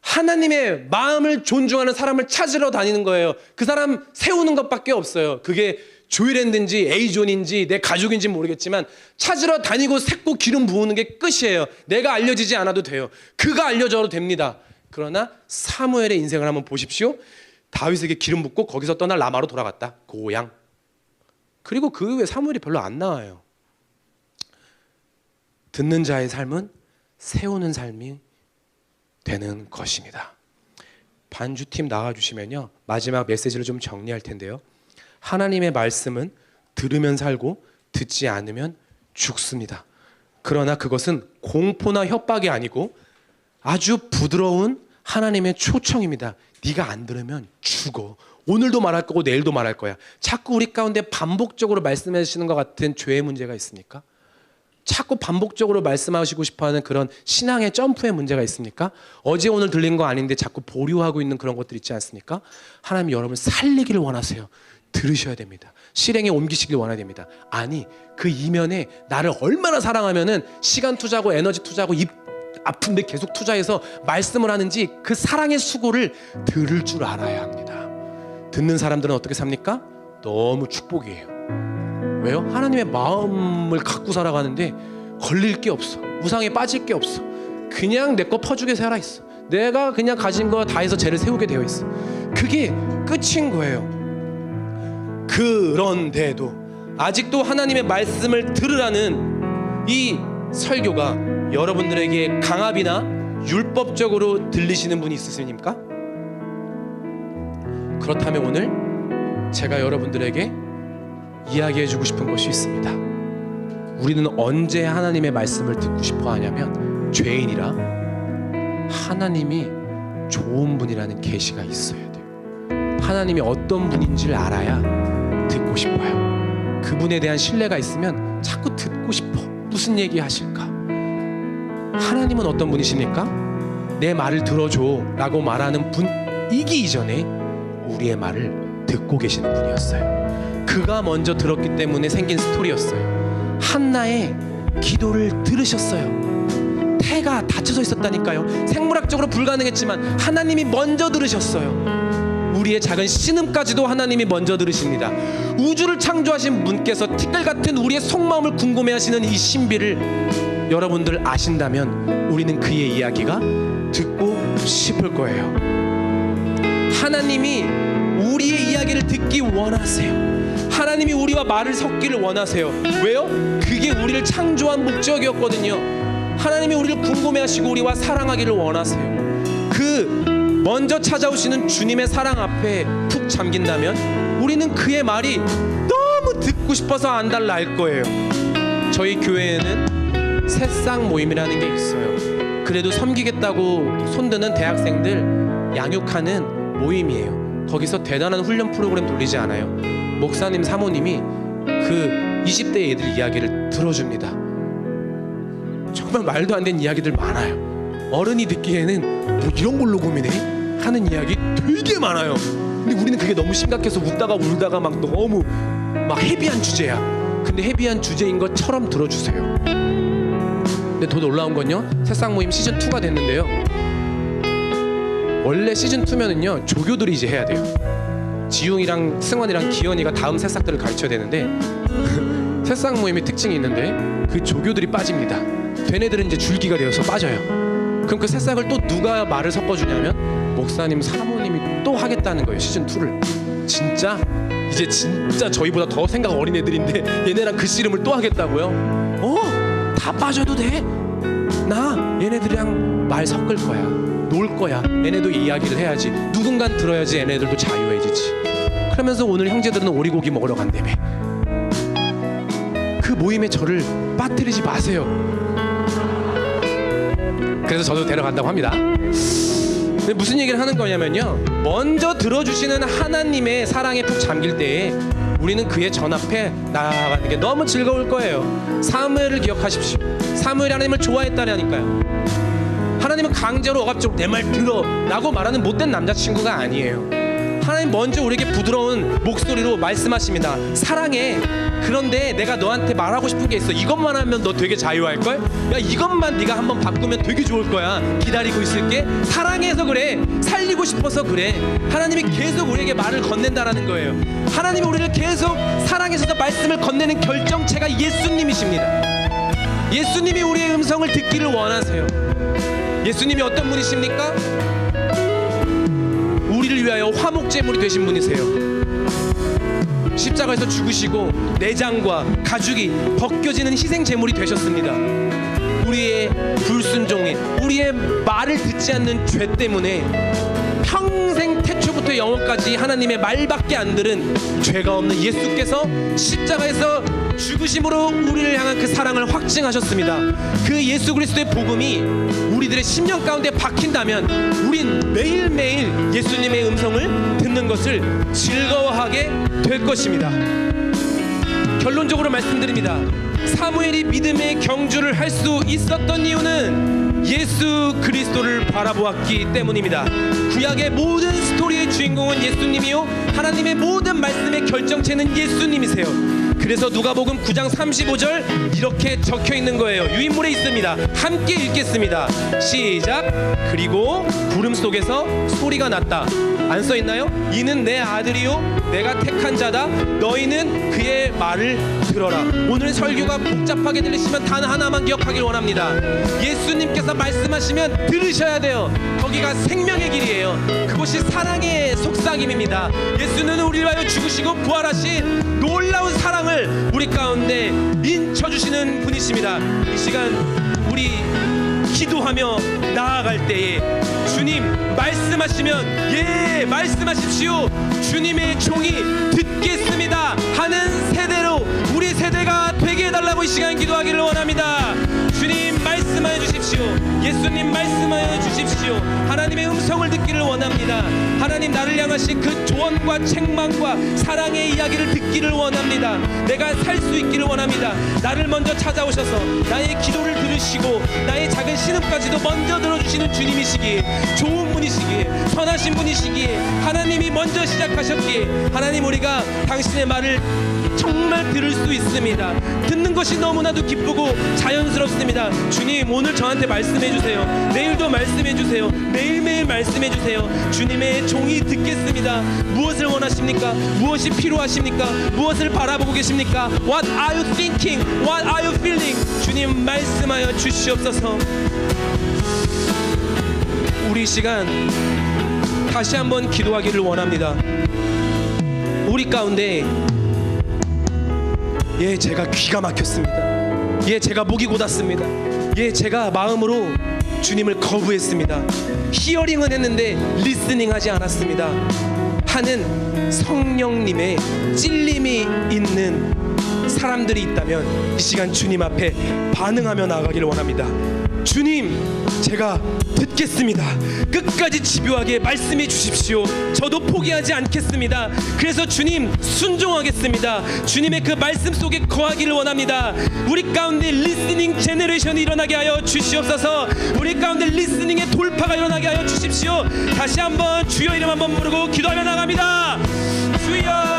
S1: 하나님의 마음을 존중하는 사람을 찾으러 다니는 거예요. 그 사람 세우는 것밖에 없어요. 그게 조일랜드인지 A존인지 내 가족인지 모르겠지만 찾으러 다니고 새고 기름 부으는 게 끝이에요. 내가 알려지지 않아도 돼요. 그가 알려줘도 됩니다. 그러나 사무엘의 인생을 한번 보십시오. 다윗에게 기름 붓고 거기서 떠나 라마로 돌아갔다. 고향. 그리고 그 후에 사무엘이 별로 안 나와요. 듣는 자의 삶은 세우는 삶이 되는 것입니다. 반주팀 나와주시면요, 마지막 메시지를 좀 정리할 텐데요. 하나님의 말씀은 들으면 살고 듣지 않으면 죽습니다. 그러나 그것은 공포나 협박이 아니고 아주 부드러운 하나님의 초청입니다. 네가 안 들으면 죽어. 오늘도 말할 거고 내일도 말할 거야. 자꾸 우리 가운데 반복적으로 말씀해 주시는 것 같은 죄의 문제가 있습니까? 자꾸 반복적으로 말씀하시고 싶어하는 그런 신앙의 점프의 문제가 있습니까? 어제 오늘 들린 거 아닌데 자꾸 보류하고 있는 그런 것들 있지 않습니까? 하나님 여러분 살리기를 원하세요. 들으셔야 됩니다. 실행에 옮기시길 원해야 됩니다. 아니, 그 이면에 나를 얼마나 사랑하면은 시간 투자하고 에너지 투자하고 입 아픈데 계속 투자해서 말씀을 하는지 그 사랑의 수고를 들을 줄 알아야 합니다. 듣는 사람들은 어떻게 삽니까? 너무 축복이에요. 왜요? 하나님의 마음을 갖고 살아가는데 걸릴 게 없어. 우상에 빠질 게 없어. 그냥 내 거 퍼주게 살아있어. 내가 그냥 가진 거 다 해서 쟤를 세우게 되어 있어. 그게 끝인 거예요. 그런데도 아직도 하나님의 말씀을 들으라는 이 설교가 여러분들에게 강압이나 율법적으로 들리시는 분이 있으십니까? 그렇다면 오늘 제가 여러분들에게 이야기해주고 싶은 것이 있습니다. 우리는 언제 하나님의 말씀을 듣고 싶어 하냐면, 죄인이라 하나님이 좋은 분이라는 계시가 있어야 돼요. 하나님이 어떤 분인지를 알아야 듣고 싶어요. 그분에 대한 신뢰가 있으면 자꾸 듣고 싶어. 무슨 얘기 하실까? 하나님은 어떤 분이십니까? 내 말을 들어줘 라고 말하는 분이기 이전에 우리의 말을 듣고 계시는 분이었어요. 그가 먼저 들었기 때문에 생긴 스토리였어요. 한나의 기도를 들으셨어요. 태가 닫혀져 있었다니까요. 생물학적으로 불가능했지만 하나님이 먼저 들으셨어요. 우리의 작은 신음까지도 하나님이 먼저 들으십니다. 우주를 창조하신 분께서 티끌 같은 우리의 속마음을 궁금해하시는 이 신비를 여러분들 아신다면 우리는 그의 이야기가 듣고 싶을 거예요. 하나님이 우리의 이야기를 듣기 원하세요. 하나님이 우리와 말을 섞기를 원하세요. 왜요? 그게 우리를 창조한 목적이었거든요. 하나님이 우리를 궁금해하시고 우리와 사랑하기를 원하세요. 그 먼저 찾아오시는 주님의 사랑 앞에 푹 잠긴다면 우리는 그의 말이 너무 듣고 싶어서 안달나 할 거예요. 저희 교회에는 새싹 모임이라는 게 있어요. 그래도 섬기겠다고 손드는 대학생들 양육하는 모임이에요. 거기서 대단한 훈련 프로그램 돌리지 않아요. 목사님 사모님이 그 20대 애들 이야기를 들어줍니다. 정말 말도 안 되는 이야기들 많아요. 어른이 듣기에는 뭐 이런 걸로 고민해? 하는 이야기 되게 많아요. 근데 우리는 그게 너무 심각해서 웃다가 울다가 막 너무 막 헤비한 주제야. 근데 헤비한 주제인 것처럼 들어주세요. 근데 더 놀라운 건요, 새싹 모임 시즌 2가 됐는데요. 원래 시즌 2면은요 조교들이 이제 해야 돼요. 지웅이랑 승원이랑 기현이가 다음 새싹들을 가르쳐야 되는데 새싹 모임의 특징이 있는데 그 조교들이 빠집니다. 걔네들은 이제 줄기가 되어서 빠져요. 그럼 그 새싹을 또 누가 말을 섞어주냐면 목사님 사모님이 또 하겠다는 거예요. 시즌 2를. 진짜 이제 진짜 저희보다 더 생각 어린 애들인데 얘네랑 그 씨름을 또 하겠다고요? 다 빠져도 돼? 나 얘네들이랑 말 섞을 거야. 놀 거야. 얘네도 이야기를 해야지. 누군간 들어야지 얘네들도 자유해지지. 그러면서 오늘 형제들은 오리고기 먹으러 간다며. 그 모임에 저를 빠뜨리지 마세요. 그래서 저도 데려간다고 합니다. 근데 무슨 얘기를 하는 거냐면요, 먼저 들어주시는 하나님의 사랑에 푹 잠길 때에 우리는 그의 전 앞에 나아가는 게 너무 즐거울 거예요. 사무엘을 기억하십시오. 사무엘이 하나님을 좋아했다라니까요. 하나님은 강제로 억압적으로 내 말 들어 라고 말하는 못된 남자친구가 아니에요. 하나님 먼저 우리에게 부드러운 목소리로 말씀하십니다. 사랑해. 그런데 내가 너한테 말하고 싶은 게 있어. 이것만 하면 너 되게 자유할걸? 야, 이것만 네가 한번 바꾸면 되게 좋을 거야. 기다리고 있을게. 사랑해서 그래. 살리고 싶어서 그래. 하나님이 계속 우리에게 말을 건넨다라는 거예요. 하나님이 우리를 계속 사랑해서 말씀을 건네는 결정체가 예수님이십니다. 예수님이 우리의 음성을 듣기를 원하세요. 예수님이 어떤 분이십니까? 우리를 위하여 화목제물이 되신 분이세요. 십자가에서 죽으시고 내장과 가죽이 벗겨지는 희생제물이 되셨습니다. 우리의 불순종인, 우리의 말을 듣지 않는 죄 때문에 평생 태초부터 영원까지 하나님의 말밖에 안 들은 죄가 없는 예수께서 십자가에서 죽으심으로 우리를 향한 그 사랑을 확증하셨습니다. 그 예수 그리스도의 복음이 우리들의 심령 가운데 박힌다면 우린 매일매일 예수님의 음성을 듣는 것을 즐거워하게 될 것입니다. 결론적으로 말씀드립니다. 사무엘이 믿음의 경주를 할 수 있었던 이유는 예수 그리스도를 바라보았기 때문입니다. 구약의 모든 스토리의 주인공은 예수님이요, 하나님의 모든 말씀의 결정체는 예수님이세요. 그래서 누가복음 9장 35절 이렇게 적혀 있는 거예요. 유인물에 있습니다. 함께 읽겠습니다. 시작. 그리고 구름 속에서 소리가 났다. 안 써 있나요? 이는 내 아들이요 내가 택한 자다. 너희는 그의 말을 들어라. 오늘 설교가 복잡하게 들리시면 단 하나만 기억하길 원합니다. 예수님께서 말씀하시면 들으셔야 돼요. 거기가 생명의 길이에요. 그곳이 사랑의 속삭임입니다. 예수는 우리를 위하여 죽으시고 부활하신 놀라운 사랑을 우리 가운데 인쳐주시는 분이십니다. 이 시간 우리 기도하며 나아갈 때에 주님 말씀하시면 예 말씀하십시오. 주님의 종이 듣겠습니다 하는 세대로 우리 세대가 되게 해달라고 이 시간 기도하기를 원합니다. 주님 말씀해 주십시오. 주십시오. 예수님 말씀하여 주십시오. 하나님의 음성을 듣기를 원합니다. 하나님 나를 향하신 그 조언과 책망과 사랑의 이야기를 듣기를 원합니다. 내가 살 수 있기를 원합니다. 나를 먼저 찾아오셔서 나의 기도를 들으시고 나의 작은 신음까지도 먼저 들어주시는 주님이시기에, 좋은 분이시기에, 선하신 분이시기에, 하나님이 먼저 시작하셨기에 하나님 우리가 당신의 말을 정말 들을 수 있습니다. 듣는 것이 너무나도 기쁘고 자연스럽습니다. 주님 오늘 저한테 말씀해 주세요. 내일도 말씀해 주세요. 매일매일 말씀해 주세요. 주님의 종이 듣겠습니다. 무엇을 원하십니까? 무엇이 필요하십니까? 무엇을 바라보고 계십니까? What are you thinking? What are you feeling? 주님 말씀하여 주시옵소서. 우리 시간 다시 한번 기도하기를 원합니다. 우리 가운데 제가 귀가 막혔습니다. 제가 목이 곧았습니다. 제가 마음으로 주님을 거부했습니다. 히어링은 했는데 리스닝 하지 않았습니다 하는 성령님의 찔림이 있는 사람들이 있다면 이 시간 주님 앞에 반응하며 나아가기를 원합니다. 주님, 제가 듣겠습니다. 끝까지 집요하게 말씀해 주십시오. 저도 포기하지 않겠습니다. 그래서 주님 순종하겠습니다. 주님의 그 말씀 속에 거하기를 원합니다. 우리 가운데 리스닝 제너레이션이 일어나게 하여 주시옵소서. 우리 가운데 리스닝의 돌파가 일어나게 하여 주십시오. 다시 한번 주여 이름 한번 부르고 기도하며 나갑니다. 주여.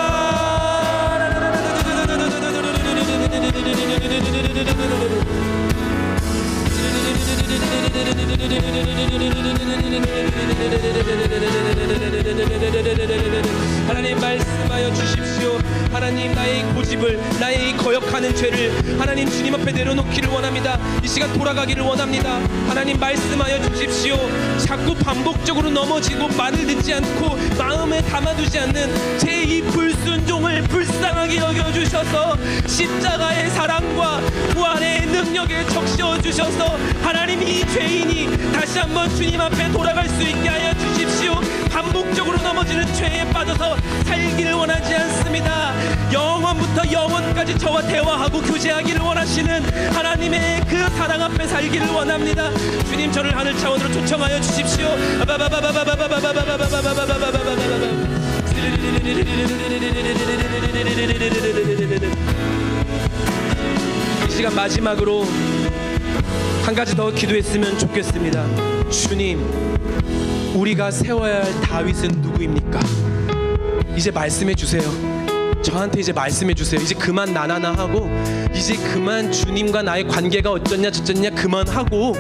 S1: 하나님 말씀하여 주십시오. 하나님 나의 고집을, 나의 거역하는 죄를 하나님 주님 앞에 내려놓기를 원합니다. 이 시간 돌아가기를 원합니다. 하나님 말씀하여 주십시오. 자꾸 반복적으로 넘어지고 말을 듣지 않고 마음에 담아두지 않는 제 이 불순종을 불쌍하게 여겨주셔서 십자가의 사랑과 부활의 능력에 적셔주셔서 하나님 이 죄인이 다시 한번 주님 앞에 돌아갈 수 있게 하여 주십시오. 반복적으로 넘어지는 죄에 빠져서 살기를 원하지 않습니다. 영원부터 영원까지 저와 대화하고 교제하기를 원하시는 하나님의 그 사랑 앞에 살기를 원합니다. 주님 저를 하늘 차원으로 초청하여 주십시오. 이 시간 마지막으로 한 가지 더 기도했으면 좋겠습니다. 주님, 우리가 세워야 할 다윗은 누구입니까? 이제 말씀해 주세요. 저한테 이제 말씀해 주세요. 이제 그만 나나나 하고, 이제 그만 주님과 나의 관계가 어쩌냐 저쩌냐 그만하고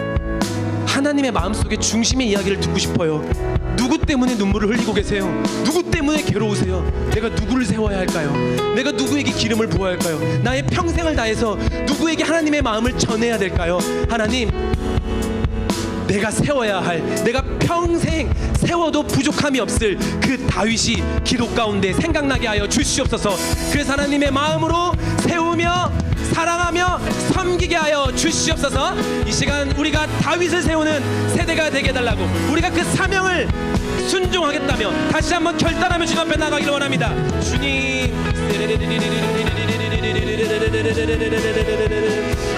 S1: 하나님의 마음속에 중심의 이야기를 듣고 싶어요. 누구 때문에 눈물을 흘리고 계세요? 누구 때문에 괴로우세요? 내가 누구를 세워야 할까요? 내가 누구에게 기름을 부어야 할까요? 나의 평생을 다해서 누구에게 하나님의 마음을 전해야 될까요? 하나님, 내가 세워야 할, 내가 평생 세워도 부족함이 없을 그 다윗이 기도 가운데 생각나게 하여 주시옵소서. 그래서 하나님의 마음으로 세우며 사랑하며 섬기게 하여 주시옵소서. 이 시간 우리가 다윗을 세우는 세대가 되게 해달라고, 우리가 그 사명을 순종하겠다며 다시 한번 결단하며 주님 앞에 나가기를 원합니다. 주님,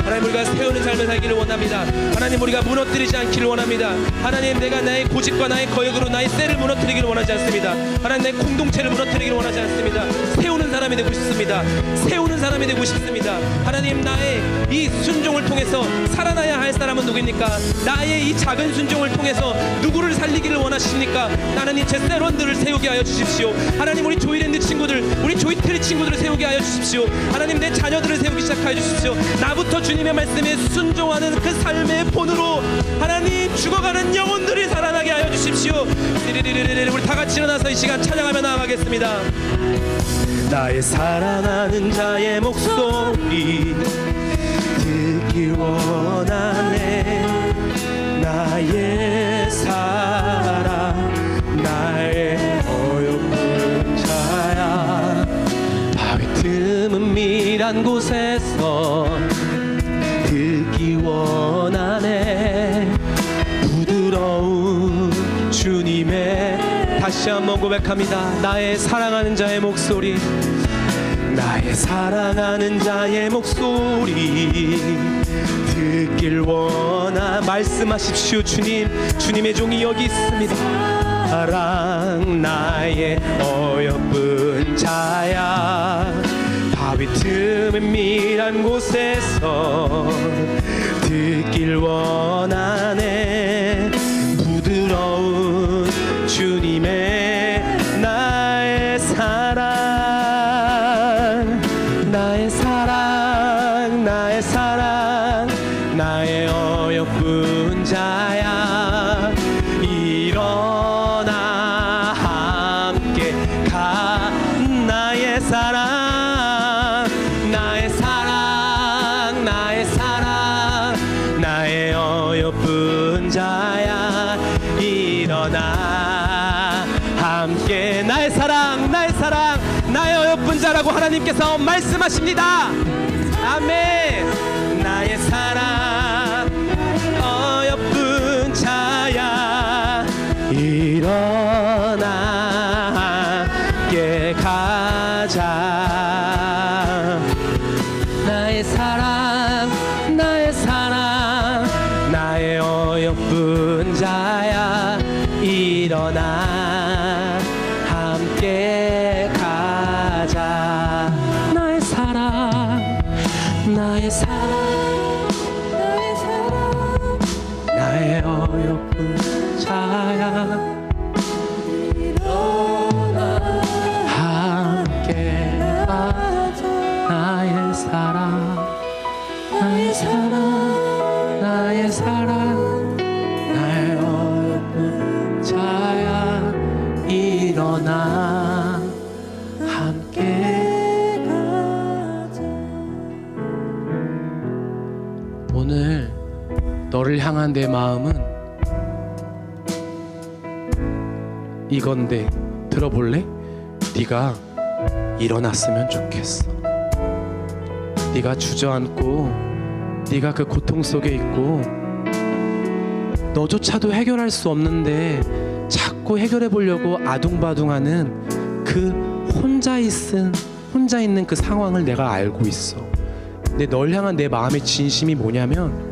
S1: 하나님 우리가 세우는 삶을 살기를 원합니다. 하나님 우리가 무너뜨리지 않기를 원합니다. 하나님 내가 나의 고집과 나의 거역으로 나의 셀을 무너뜨리기를 원하지 않습니다. 하나님 내 공동체를 무너뜨리기를 원하지 않습니다. 세우는 사람이 되고 싶습니다. 세우는 사람이 되고 싶습니다. 하나님 나의 이 순종을 통해서 살아나야 할 사람은 누구입니까? 나의 이 작은 순종을 통해서 누구를 살리기를 원하십니까? 하나님 제 셀원들을 세우게 하여 주십시오. 하나님 우리 조이랜드 친구들, 우리 조이트리 친구들을 세우게 하여 주십시오. 하나님 내 자녀들을 세우기 시작하여 주십시오. 나부터 주님의 말씀에 순종하는 그 삶의 본으로 하나님 죽어가는 영혼들이 살아나게 하여 주십시오. 우리 다 같이 일어나서 이 시간 찬양하며 나아가겠습니다. 나의 사랑하는 자의 목소리 듣기 원하네. 나의 사랑, 나의 어여쁜 자야. 바위 틈은 밀한 곳에서 듣기 원하네. 부드러운 주님의, 다시 한번 고백합니다. 나의 사랑하는 자의 목소리, 나의 사랑하는 자의 목소리 듣길 원하. 말씀하십시오. 주님, 주님의 종이 여기 있습니다. 사랑 나의 어여쁜 자야, 바위 틈은 밀한 곳에서 듣길 원하네. 부드러운 주님의 나의 사랑, 나의 사랑, 나의 사랑, 나의 어여쁜 자야, 일어나 함께 가. 나의 사랑, 나의 사랑, 나의 사랑, 나의 어여쁜 자야, 일어나 함께. 나의 사랑, 나의 사랑, 나의 어여쁜 자라고 하나님께서 말씀하십니다. 아멘. 나의 사랑, 어여쁜 자야, 일어나 함께 가자. 나의 사랑, 나의 사랑, 나의 어여쁜 자야, 일어나 함께 가자. 나의 사랑, 나의 사랑, 나의 사랑, 나의 어여쁜 자야, 일어나 함께 가자. 나의 사랑, 나의 사랑, 나의 사랑, 나의 어여쁜 자야, 일어나 함께 가자. 오늘 너를 향한 내 마음은 이건데 들어볼래? 네가 일어났으면 좋겠어. 네가 주저앉고 네가 그 고통 속에 있고 너조차도 해결할 수 없는데 자꾸 해결해 보려고 아둥바둥하는 그 혼자 있는 그 상황을 내가 알고 있어. 근데 널 향한 내 마음의 진심이 뭐냐면,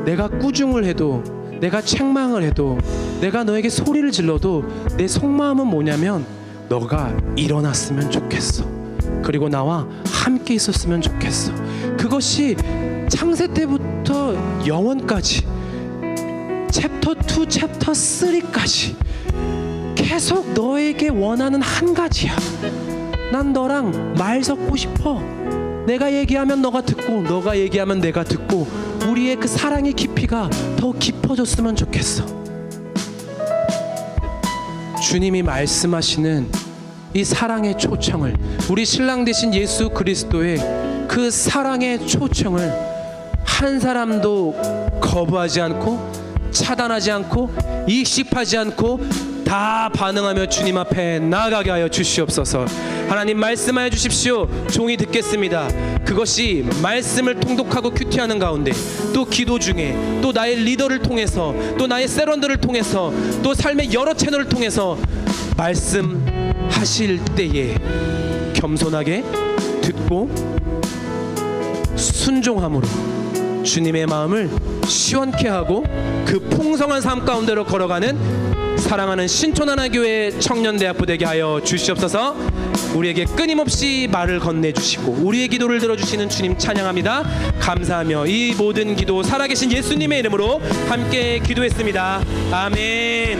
S1: 내가 꾸중을 해도, 내가 책망을 해도, 내가 너에게 소리를 질러도 내 속마음은 뭐냐면 너가 일어났으면 좋겠어. 그리고 나와 함께 있었으면 좋겠어. 그것이 창세 때부터 영원까지, 챕터 2, 챕터 3까지 계속 너에게 원하는 한 가지야. 난 너랑 말 섞고 싶어. 내가 얘기하면 너가 듣고, 너가 얘기하면 내가 듣고, 우리의 그 사랑의 깊이가 더 깊어졌으면 좋겠어. 주님이 말씀하시는 이 사랑의 초청을, 우리 신랑 되신 예수 그리스도의 그 사랑의 초청을 한 사람도 거부하지 않고, 차단하지 않고, 익십하지 않고 다 반응하며 주님 앞에 나아가게 하여 주시옵소서. 하나님, 말씀하여 주십시오. 종이 듣겠습니다. 그것이 말씀을 통독하고 큐티하는 가운데, 또 기도 중에, 또 나의 리더를 통해서, 또 나의 세런들을 통해서, 또 삶의 여러 채널을 통해서 말씀하실 때에 겸손하게 듣고 순종함으로 주님의 마음을 시원케 하고 그 풍성한 삶 가운데로 걸어가는 사랑하는 신촌하나교회 청년대학부 되게 하여 주시옵소서. 우리에게 끊임없이 말을 건네주시고 우리의 기도를 들어주시는 주님 찬양합니다. 감사하며 이 모든 기도 살아계신 예수님의 이름으로 함께 기도했습니다. 아멘.